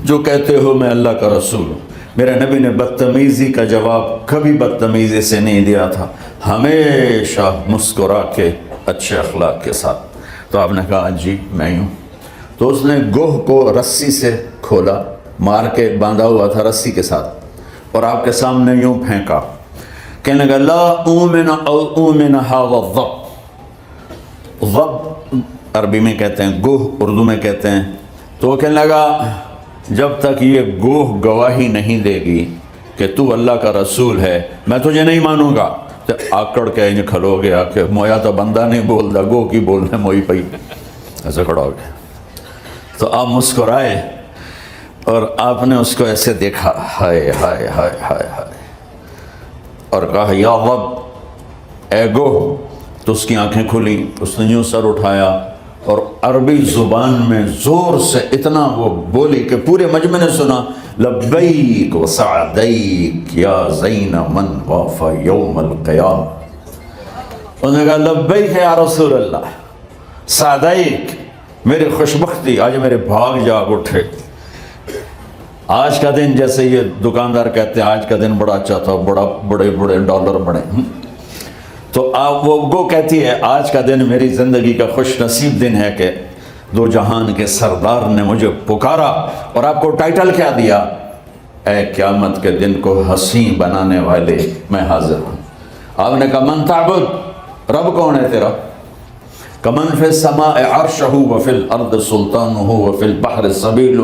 Speaker 1: جو کہتے ہو میں اللہ کا رسول ہوں. میرے نبی نے بدتمیزی کا جواب کبھی بدتمیزی سے نہیں دیا تھا, ہمیشہ مسکرا کے اچھے اخلاق کے ساتھ. تو آپ نے کہا جی میں ہوں. تو اس نے گوہ کو رسی سے کھولا, مار کے باندھا ہوا تھا رسی کے ساتھ, اور آپ کے سامنے یوں پھینکا. کہنے لگا لا اومن او اومن ھذا الضب. ضب عربی میں کہتے ہیں گوہ, اردو میں کہتے ہیں. تو وہ کہنے لگا جب تک یہ گوہ گواہی نہیں دے گی کہ تو اللہ کا رسول ہے میں تجھے نہیں مانوں گا. تو آکڑ کے انہیں کھلو گیا کہ مویا تو بندہ نہیں بولتا, گوہ کی بولنے موئی پئی, ایسے کھڑا ہو گیا. تو آپ مسکرائے اور آپ نے اس کو ایسے دیکھا, ہائے ہائے ہائے ہائے ہائے, اور کہا یا رب اے گوہ. تو اس کی آنکھیں کھلی, اس نے یوں سر اٹھایا اور عربی زبان میں زور سے اتنا وہ بولی کہ پورے مجمع نے سنا, لبیک و سعدیک یا زین من وافا یوم القیام. انہوں نے کہا لبیک یا رسول اللہ, سعدیک میری خوشبختی, آج میرے بھاگ جاگ اٹھے. آج کا دن جیسے یہ دکاندار کہتے ہیں آج کا دن بڑا اچھا تھا، بڑے بڑے ڈالر بڑے، تو وہ کہتی ہے آج کا دن میری زندگی کا خوش نصیب دن ہے کہ دو جہان کے سردار نے مجھے پکارا اور آپ کو ٹائٹل کیا دیا، اے قیامت کے دن کو حسین بنانے والے میں حاضر ہوں۔ آپ نے کہا من تعبد، رب کون ہے تیرا؟ کمن فی السماء عرشہ وفی الارض سلطانہ وفی البحر سبیلہ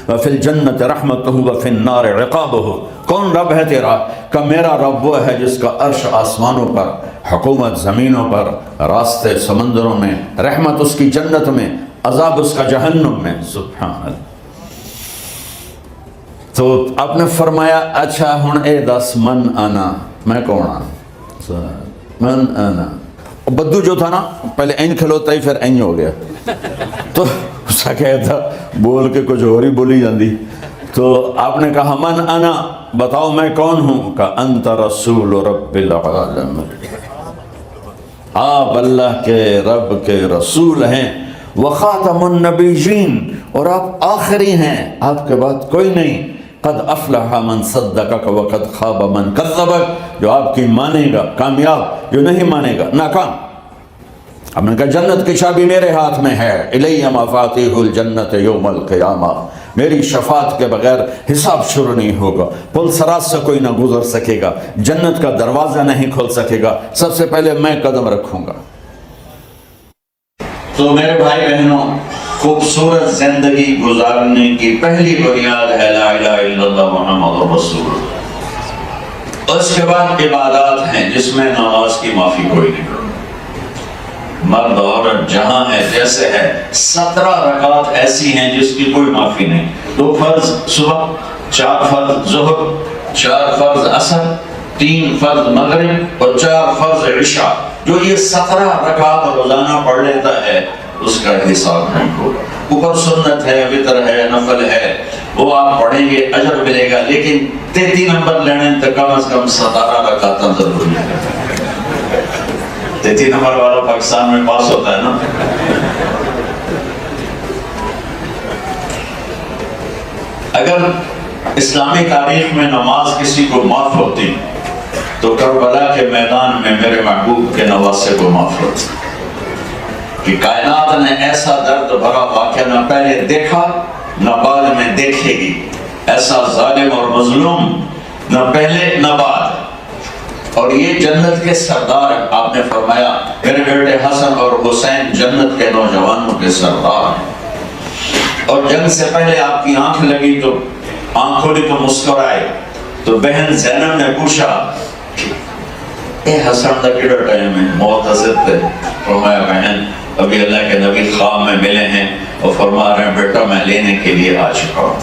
Speaker 1: وفی الجنت رحمتہ وفی النار عقابہ، کون رب ہے تیرا؟ کہ میرا رب وہ ہے جس کا عرش آسمانوں پر، حکومت زمینوں پر، راستے سمندروں میں، رحمت اس کی جنت میں، عذاب اس کا جہنم میں۔ سبحان اللہ۔ تو آپ نے فرمایا اچھا ہن اے دس من انا، میں کون ہاں؟ من انا۔ بدو جو تھا نا پہلے این کھلوتا ہی پھر این ہو گیا، تو اس کا کہتا تھا بول کے کچھ اور ہی بولی جاندی، تو آپ نے کہا من انا، بتاؤ میں کون ہوں؟ کہ انت رسول رب العالمین، آپ اللہ کے رب کے رسول ہیں، وخاتم النبیین، اور آپ آخری ہیں، آپ کے بعد کوئی نہیں، قد افلح من صدقک وقد خاب من کذبک، جو آپ کی مانے گا کامیاب، جو نہیں مانے گا ناکام۔ اب نے کہا جنت کی چابی میرے ہاتھ میں ہے، الی مفاتیح الجنت یوم القیامہ، میری شفاعت کے بغیر حساب شروع نہیں ہوگا، پل صراط سے کوئی نہ گزر سکے گا، جنت کا دروازہ نہیں کھول سکے گا، سب سے پہلے میں قدم رکھوں گا۔ تو میرے بھائی بہنوں، خوبصورت زندگی گزارنے کی پہلی بنیاد ہے لا الہ الا اللہ محمد رسول اللہ۔ اس کے بعد عبادات ہیں جس میں نماز کی معافی کوئی نہیں، مرد عورت جہاں ہے جیسے ہے، 17 رکعات ایسی ہیں جس کی کوئی معافی نہیں، 2 فرض صبح، 4 فرض ظہر، 4 فرض عصر، 3 فرض مغرب اور 4 فرض عشاء، جو یہ 17 رکعات روزانہ پڑھ لیتا ہے اس کا حساب نہیں ہوگا۔ اوپر سنت ہے، وتر ہے، نفل ہے، وہ آپ پڑھیں گے اجر ملے گا، لیکن 33 نمبر لینے تو کم از کم 17 رکعات ضروری ہے۔ 33 نمبر والا پاکستان میں پاس ہوتا ہے نا۔ اگر اسلامی تاریخ میں نماز کسی کو معاف ہوتی تو کربلا کے میدان میں میرے محبوب کے نواسے کو معاف ہوتی، کہ کائنات نے ایسا درد بھرا واقعہ نہ پہلے دیکھا نہ بعد میں دیکھے گی، ایسا ظالم اور مظلوم نہ پہلے نہ بعد، اور یہ جنت کے سردار ہیں۔ آپ نے فرمایا میرے بیٹے حسن اور حسین جنت کے نوجوانوں کے سردار ہیں، اور جنگ سے پہلے آپ کی آنکھ لگی تو آنکھ کھولی تو مسکرائے، تو بہن زینب نے پوچھا اے حسن دا کیڑا ٹائم ہے؟ معتذر تھے، فرمایا بہن ابھی اللہ کے نبی خواب میں ملے ہیں اور فرما رہے ہیں بیٹا میں لینے کے لیے آ چکا ہوں۔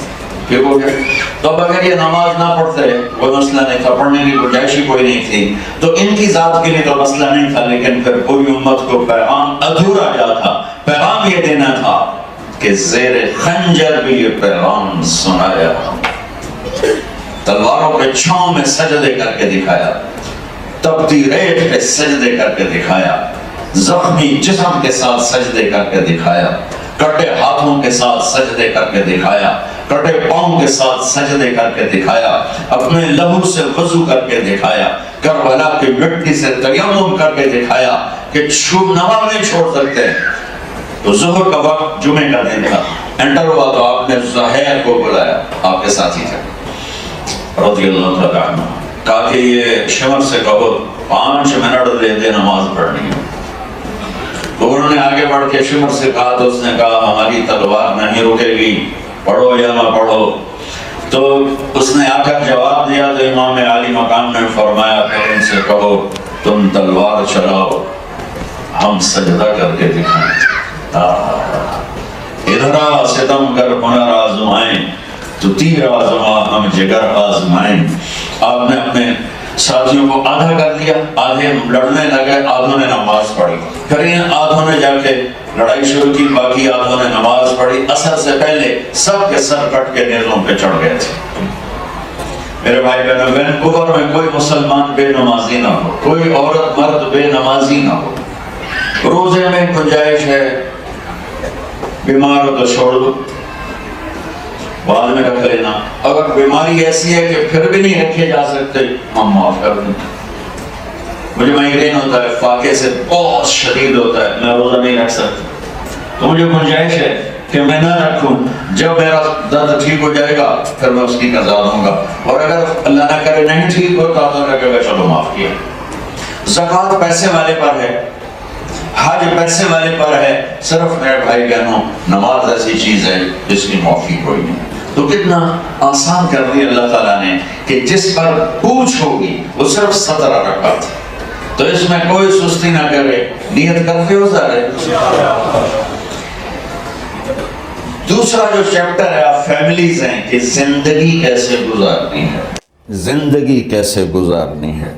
Speaker 1: ٹھیک ہو گیا؟ تو اب اگر یہ نماز نہ پڑھتے کوئی مسئلہ نہیں تھا، پڑھنے کی گنجائش ہی کوئی نہیں تھی، تو ان کی ذات کے لیے تو مسئلہ نہیں تھا، لیکن پھر پوری امت کو پیغام ادھورا جا تھا، پیغام یہ دینا تھا کہ زیر خنجر بھی یہ پیغام سنایا، تلواروں کے چھاؤں میں سجدے کر کے دکھایا، تپتی ریت پہ سجدے کر کے دکھایا، زخمی جسم کے ساتھ سجدے کر کے دکھایا، کٹے ہاتھوں کے ساتھ سجدے کر کے دکھایا، کٹے پاؤں کے ساتھ سجدے کر کے دکھایا، اپنے لہو سے وضو کر کے دکھایا، کربلا کی مٹی سے تیمم کر کے دکھایا کہ نماز نہیں چھوڑ سکتے۔ تو ظہر کا وقت جمعے کا دن تھا، انٹر ہوا تو آپ نے زہیر کو بلایا، آپ کے ساتھی تھے رضی اللہ تعالیٰ عنہ، کہا کہ یہ شمر سے کہو 5 منٹ دے دے نماز پڑھنی ہے۔ تو انہوں نے آگے بڑھ کے شمر سے کہا تو اس نے کہا ہماری تلوار نہیں رکے گی، پڑھو یا نہ پڑھو۔ تو اس نے آ کر جواب دیا تو امام عالی مقام نے فرمایا پھر ان سے کہو تم تلوار چلاؤ، ہم سجدہ کر کے دکھائیں۔ ادھر آ ستم کر ہنر آزمائیں، تو تیر آزما ہم جگر آزمائیں۔ آپ نے اپنے ساتھیوں کو آدھا کر دیا، آدھے لڑنے لگے، آدھوں نے نماز پڑھی، پھر ان آدھوں نے جا کے لڑائی شروع کی، باقی آدھوں نے نماز پڑھی۔ عصر سے پہلے سب کے سر کٹ کے نیزوں پہ چڑھ گئے تھے۔ میرے بھائی بہنوں، وینکوور میں کوئی مسلمان بے نمازی نہ ہو، کوئی عورت مرد بے نمازی نہ ہو۔ روزے میں گنجائش ہے، بیمار ہو تو چھوڑ دو، بعد میں رکھ لینا، اگر بیماری ایسی ہے کہ پھر بھی نہیں رکھے جا سکتے ہم معاف کر دیں۔ مجھے مائگرین ہوتا ہے، فاقے سے بہت شدید ہوتا ہے، میں روزہ نہیں رکھ سکتا، تو مجھے گنجائش ہے کہ میں نہ رکھوں، جب میرا درد ٹھیک ہو جائے گا پھر میں اس کی قضا دوں گا، اور اگر اللہ نہ کرے نہیں ٹھیک ہوتا تو لگے گا چلو معاف کیا۔ زکوٰۃ پیسے والے پر ہے، حج پیسے والے پر ہے، صرف میرے بھائی بہنوں نماز ایسی چیز ہے جس کی معافی کوئی نہیں۔ تو کتنا آسان کر دیا اللہ تعالیٰ نے کہ جس پر پوچھ ہوگی وہ صرف 17 رکعت، تو اس میں کوئی سستی نہ کرے، نیت کرتے ہو سارے۔ دوسرا جو چیپٹر ہے آپ فیملیز ہیں کہ زندگی کیسے گزارنی ہے، زندگی کیسے گزارنی ہے۔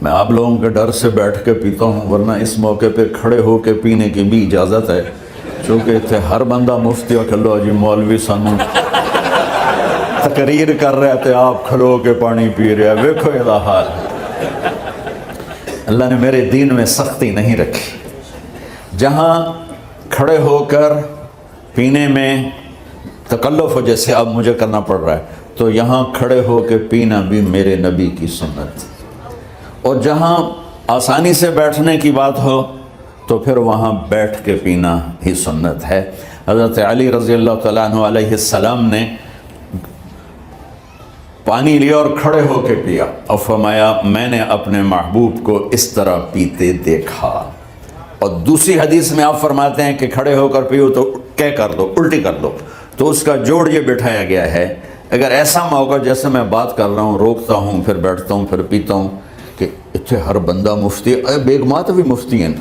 Speaker 1: میں آپ لوگوں کے ڈر سے بیٹھ کے پیتا ہوں، ورنہ اس موقع پہ کھڑے ہو کے پینے کی بھی اجازت ہے، چونکہ اتنے ہر بندہ مفتی کھلو جی مولوی سانو تقریر کر رہے تھے، آپ کھلو کے پانی پی رہے ہیں، ویکھو یہ حال۔ اللہ نے میرے دین میں سختی نہیں رکھی، جہاں کھڑے ہو کر پینے میں تکلف ہو جیسے اب مجھے کرنا پڑ رہا ہے، تو یہاں کھڑے ہو کے پینا بھی میرے نبی کی سنت، اور جہاں آسانی سے بیٹھنے کی بات ہو تو پھر وہاں بیٹھ کے پینا ہی سنت ہے۔ حضرت علی رضی اللہ تعالیٰ عنہ علیہ السلام نے پانی لیا اور کھڑے ہو کے پیا، اور فرمایا میں نے اپنے محبوب کو اس طرح پیتے دیکھا۔ اور دوسری حدیث میں آپ فرماتے ہیں کہ کھڑے ہو کر پیو تو کیا کر دو، الٹی کر دو، تو اس کا جوڑ یہ بٹھایا گیا ہے، اگر ایسا موقع جیسے میں بات کر رہا ہوں روکتا ہوں پھر بیٹھتا ہوں پھر پیتا ہوں کہ اتنے ہر بندہ مفتی، بیگمات بھی مفتی ہیں،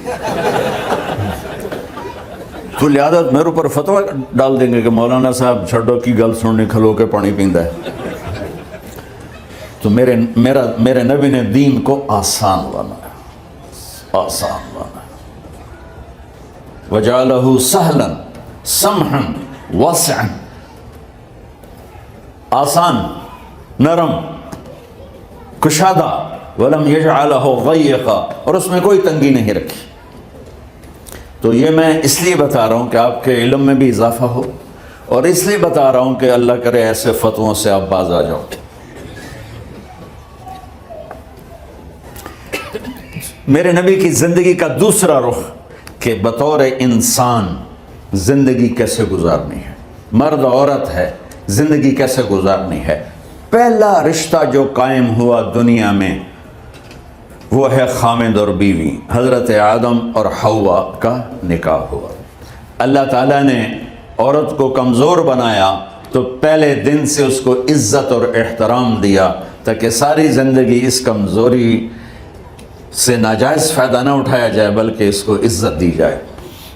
Speaker 1: تو لہذا میرے اوپر فتویٰ ڈال دیں گے کہ مولانا صاحب چھڑو کی گل سننی کھلو کے پانی پیندا ہے۔ تو میرے نبی نے دین کو آسان بنایا، آسان بنایا، وجعلہ سہلا سمحا واسعا، آسان، نرم، کشادہ، ولم یجعلہ ضیقا، اور اس میں کوئی تنگی نہیں رکھی۔ تو یہ میں اس لیے بتا رہا ہوں کہ آپ کے علم میں بھی اضافہ ہو، اور اس لیے بتا رہا ہوں کہ اللہ کرے ایسے فتووں سے آپ باز آ جاؤ۔ میرے نبی کی زندگی کا دوسرا رخ کہ بطور انسان زندگی کیسے گزارنی ہے، مرد عورت ہے، زندگی کیسے گزارنی ہے۔ پہلا رشتہ جو قائم ہوا دنیا میں وہ ہے خامد اور بیوی، حضرت آدم اور حوا کا نکاح ہوا۔ اللہ تعالیٰ نے عورت کو کمزور بنایا تو پہلے دن سے اس کو عزت اور احترام دیا تاکہ ساری زندگی اس کمزوری سے ناجائز فائدہ نہ اٹھایا جائے بلکہ اس کو عزت دی جائے۔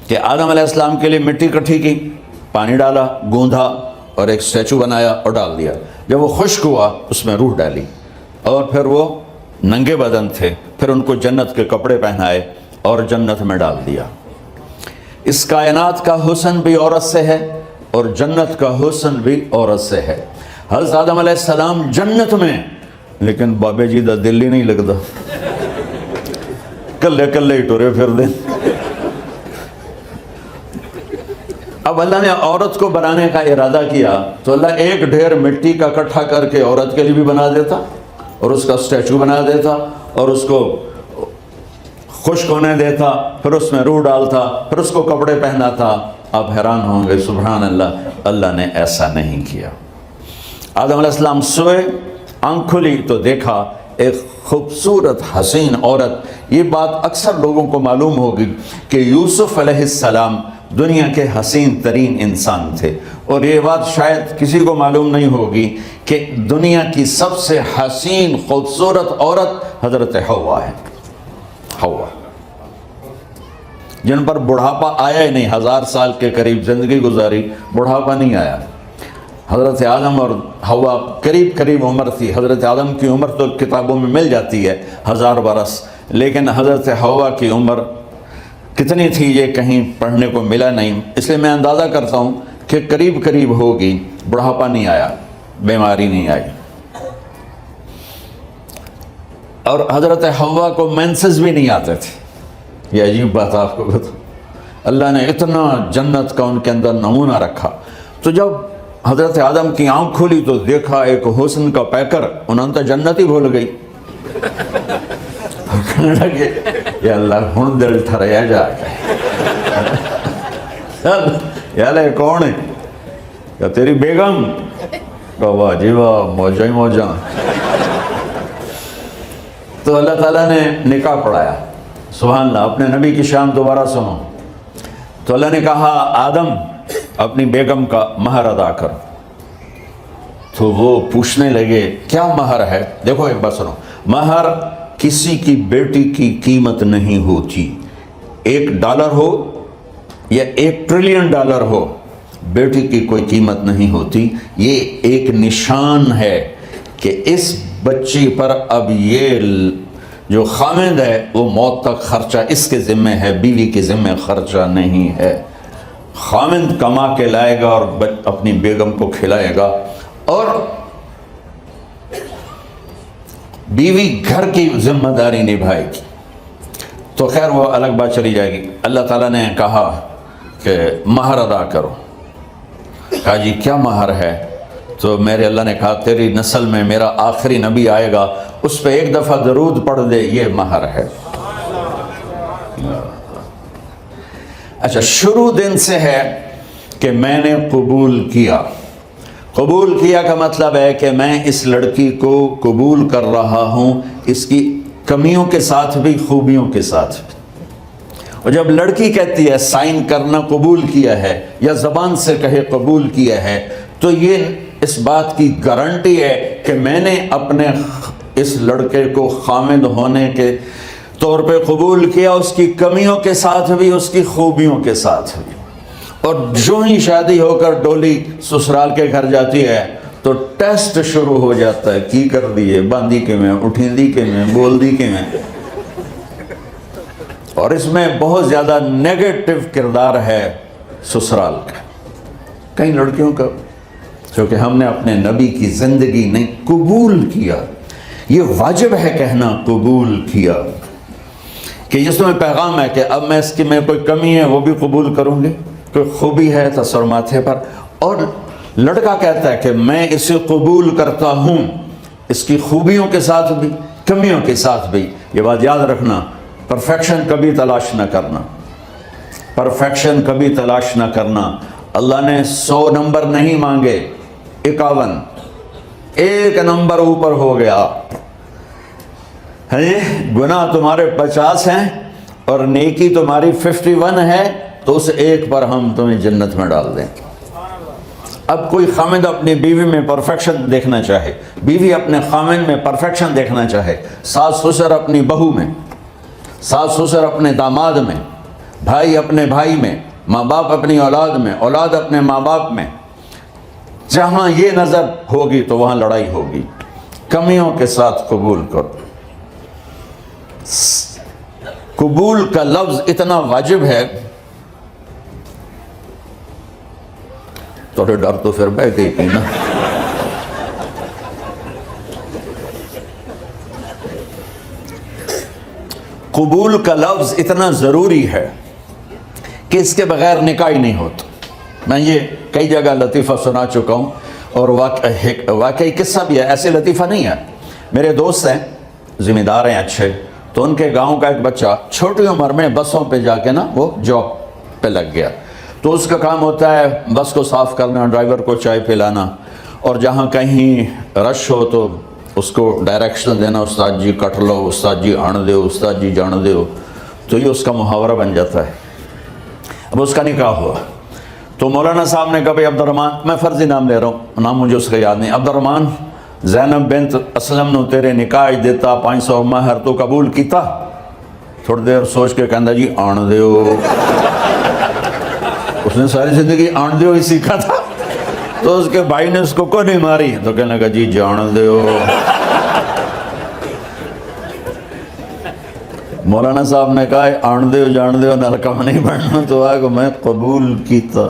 Speaker 1: کہ آدم علیہ السلام کے لیے مٹی اکٹھی کی، پانی ڈالا، گوندھا اور ایک اسٹیچو بنایا اور ڈال دیا، جب وہ خشک ہوا اس میں روح ڈالی، اور پھر وہ ننگے بدن تھے، پھر ان کو جنت کے کپڑے پہنائے اور جنت میں ڈال دیا۔ اس کائنات کا حسن بھی عورت سے ہے اور جنت کا حسن بھی عورت سے ہے۔ حضرت آدم علیہ السلام جنت میں، لیکن بابے جی دا دل ہی نہیں لگتا، کلے کلے ہی ٹورے پھر دیں۔ اب اللہ نے عورت کو بنانے کا ارادہ کیا تو اللہ ایک ڈھیر مٹی کا اکٹھا کر کے عورت کے لیے بھی بنا دیتا اور اس کا اسٹیچو بنا دیتا اور اس کو خشک ہونے دیتا، پھر اس میں روح ڈالتا، پھر اس کو کپڑے پہناتا۔ آپ حیران ہوں گے، سبحان اللہ، اللہ نے ایسا نہیں کیا۔ آدم علیہ السلام سوئے، آنکھ کھلی تو دیکھا ایک خوبصورت حسین عورت۔ یہ بات اکثر لوگوں کو معلوم ہوگی کہ یوسف علیہ السلام دنیا کے حسین ترین انسان تھے، اور یہ بات شاید کسی کو معلوم نہیں ہوگی کہ دنیا کی سب سے حسین خوبصورت عورت حضرت حوا ہے۔ حوا جن پر بڑھاپا آیا ہی نہیں، 1000 سال کے قریب زندگی گزاری، بڑھاپا نہیں آیا۔ حضرت آدم اور حوا قریب قریب عمر تھی۔ حضرت آدم کی عمر تو کتابوں میں مل جاتی ہے 1000 برس، لیکن حضرت حوا کی عمر کتنی تھی یہ کہیں پڑھنے کو ملا نہیں، اس لیے میں اندازہ کرتا ہوں کہ قریب قریب ہوگی، بڑھاپا نہیں آیا، بیماری نہیں آئی. اور حضرت حوا کو مینسز بھی نہیں آتے تھے. یہ عجیب بات آپ کو بتاؤں، اللہ نے اتنا جنت کا ان کے اندر نمونہ رکھا. تو جب حضرت آدم کی آنکھ کھلی تو دیکھا ایک حسن کا پیکر، انہوں نے تو جنت ہی بھول گئی. کہنے لگے یا اللہ ہن دل ٹھریا جا کے یا اللہ کون ہے؟ یا تیری بیگم. کہا واہ جی واہ، موجہ ہی موجہ. تو اللہ تعالیٰ نے نکاح پڑھایا. سبحان اللہ. اپنے نبی کی شان دوبارہ سنو. تو اللہ نے کہا آدم اپنی بیگم کا مہر ادا کر. تو وہ پوچھنے لگے کیا مہر ہے؟ دیکھو ایک بات سنو، مہر کسی کی بیٹی کی قیمت نہیں ہوتی. $1 ہو یا $1 ٹریلین ہو، بیٹی کی کوئی قیمت نہیں ہوتی. یہ ایک نشان ہے کہ اس بچی پر اب یہ جو خامند ہے وہ موت تک خرچہ اس کے ذمہ ہے، بیوی کے ذمہ خرچہ نہیں ہے. خامند کما کے لائے گا اور اپنی بیگم کو کھلائے گا، اور بیوی گھر کی ذمہ داری نبھائے گی. تو خیر وہ الگ بات چلی جائے گی. اللہ تعالیٰ نے کہا کہ مہر ادا کرو. کہا جی کیا مہر ہے؟ تو میرے اللہ نے کہا تیری نسل میں میرا آخری نبی آئے گا، اس پہ ایک دفعہ درود پڑھ دے، یہ مہر ہے. اچھا، شروع دن سے ہے کہ میں نے قبول کیا. قبول کیا کا مطلب ہے کہ میں اس لڑکی کو قبول کر رہا ہوں، اس کی کمیوں کے ساتھ بھی خوبیوں کے ساتھ بھی. اور جب لڑکی کہتی ہے سائن کرنا قبول کیا ہے، یا زبان سے کہے قبول کیا ہے، تو یہ اس بات کی گارنٹی ہے کہ میں نے اپنے اس لڑکے کو خامد ہونے کے طور پہ قبول کیا، اس کی کمیوں کے ساتھ بھی، اس کی خوبیوں کے ساتھ بھی. اور جو ہی شادی ہو کر ڈولی سسرال کے گھر جاتی ہے تو ٹیسٹ شروع ہو جاتا ہے، کی کر دیے، باندھی کے میں، اٹھیندی کے میں، بول دی کے میں. اور اس میں بہت زیادہ نیگیٹو کردار ہے سسرال کا، کئی لڑکیوں کا، کیونکہ ہم نے اپنے نبی کی زندگی نہیں قبول کیا. یہ واجب ہے کہنا قبول کیا، کہ جس میں پیغام ہے کہ اب میں اس کی میں کوئی کمی ہے وہ بھی قبول کروں گی، کوئی خوبی ہے تصور ماتھے پر. اور لڑکا کہتا ہے کہ میں اسے قبول کرتا ہوں، اس کی خوبیوں کے ساتھ بھی، کمیوں کے ساتھ بھی. یہ بات یاد رکھنا، پرفیکشن کبھی تلاش نہ کرنا، پرفیکشن کبھی تلاش نہ کرنا. اللہ نے 100 نمبر نہیں مانگے، 51، ایک نمبر اوپر ہو گیا. گناہ تمہارے 50 ہیں اور نیکی تمہاری 51 ہے، تو اس ایک پر ہم تمہیں جنت میں ڈال دیں. اب کوئی خامد اپنی بیوی میں پرفیکشن دیکھنا چاہے، بیوی اپنے خامد میں پرفیکشن دیکھنا چاہے، ساس سسر اپنی بہو میں، ساس سسر اپنے داماد میں، بھائی اپنے بھائی میں، ماں باپ اپنی اولاد میں، اولاد اپنے ماں باپ میں، جہاں یہ نظر ہوگی تو وہاں لڑائی ہوگی. کمیوں کے ساتھ قبول کرو. قبول کا لفظ اتنا واجب ہے، تھوڑے ڈر تو پھر بہ گئی تھی نا. قبول کا لفظ اتنا ضروری ہے کہ اس کے بغیر نکاح ہی نہیں ہوتا. میں یہ کئی جگہ لطیفہ سنا چکا ہوں، اور واقعی قصہ بھی ہے، ایسے لطیفہ نہیں ہے. میرے دوست ہیں، ذمہ دار ہیں اچھے، تو ان کے گاؤں کا ایک بچہ چھوٹی عمر میں بسوں پہ جا کے نا وہ جاب پہ لگ گیا. تو اس کا کام ہوتا ہے بس کو صاف کرنا، ڈرائیور کو چائے پلانا، اور جہاں کہیں رش ہو تو اس کو ڈائریکشن دینا، استاد جی کٹ لو، استاد جی آن دیو، استاد جی جان دیو. تو یہ اس کا محاورہ بن جاتا ہے. اب اس کا نکاح ہوا تو مولانا صاحب نے کہا بھائی عبد الرحمن، میں فرضی نام لے رہا ہوں، نام مجھے اس کا یاد نہیں، عبد الرحمن زینب بنت اسلم نو تیرے نکاح دیتا 500 مہر تو قبول کیتا؟ تھوڑی دیر سوچ کے کہندا جی آن دیو. اس نے ساری زندگی آن دیو ہی سیکھا تھا. تو اس کے بھائی نے اس کو کوئی نہیں ماری تو کہنے لگا جی جان دیو. مولانا صاحب نے کہا آن دیو جان دیو نال کم نہیں بننا، تو آگے میں قبول کیتا.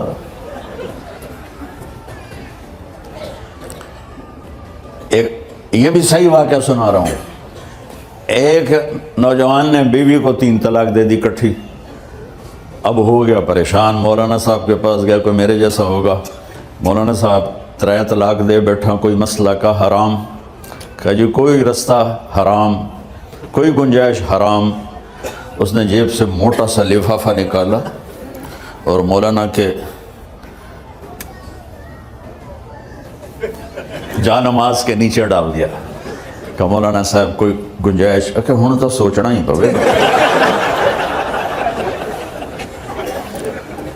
Speaker 1: ایک یہ بھی صحیح واقعہ سنا رہا ہوں. ایک نوجوان نے بیوی کو 3 طلاق دے دی کٹھی. اب ہو گیا پریشان, مولانا صاحب کے پاس گیا, کوئی میرے جیسا ہوگا. مولانا صاحب 3 طلاق دے بیٹھا, کوئی مسئلہ کا حرام. کہا جی کوئی رستہ حرام, کوئی گنجائش حرام. اس نے جیب سے موٹا سا لفافہ نکالا اور مولانا کے جا نماز کے نیچے ڈال دیا. کہ مولانا صاحب کوئی گنجائش, کہ ہوں تو سوچنا ہی پوے.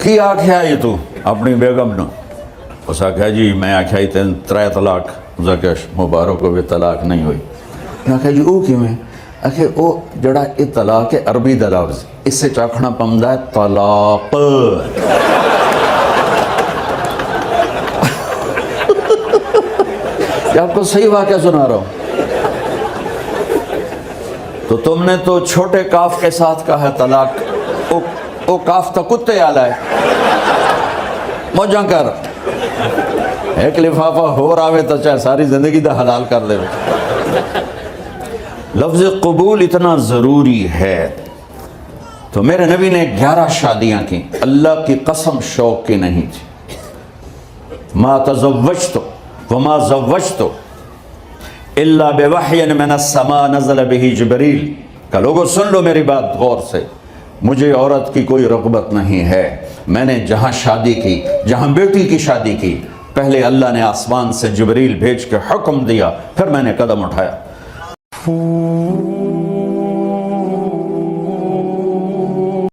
Speaker 1: کی آکھیا یہ تو اپنی بیگم نو؟ اس آکھیا جی میں آکھیا ہی 3 طلاق. اس آکھیا مبارک ہوئے طلاق نہیں ہوئی. میں آکھیا جی او کیوں ہے؟ آکھے او جڑا یہ طلاق ہے عربی دا لفظ, اس سے چاکھنا پمدا ہے طلاق. یہ آپ کو صحیح واقعہ سنا رہا ہوں. تو تم نے تو چھوٹے کاف کے ساتھ کہا ہے طلاق. او کاف تو کتے آلا ہے, موجاں کر. ایک لفافہ ہو راوے تو چاہے ساری زندگی دا حلال کر دے. لفظ قبول اتنا ضروری ہے. تو میرے نبی نے 11 شادیاں کی, اللہ کی قسم شوق کی نہیں تھی. ما تزوجت وما زوجت الا بوحی من السماء نزل به جبریل. کہ لوگوں سن لو میری بات غور سے, مجھے عورت کی کوئی رغبت نہیں ہے. میں نے جہاں شادی کی, جہاں بیٹی کی شادی کی, پہلے اللہ نے آسمان سے جبریل بھیج کے حکم دیا, پھر میں نے قدم اٹھایا.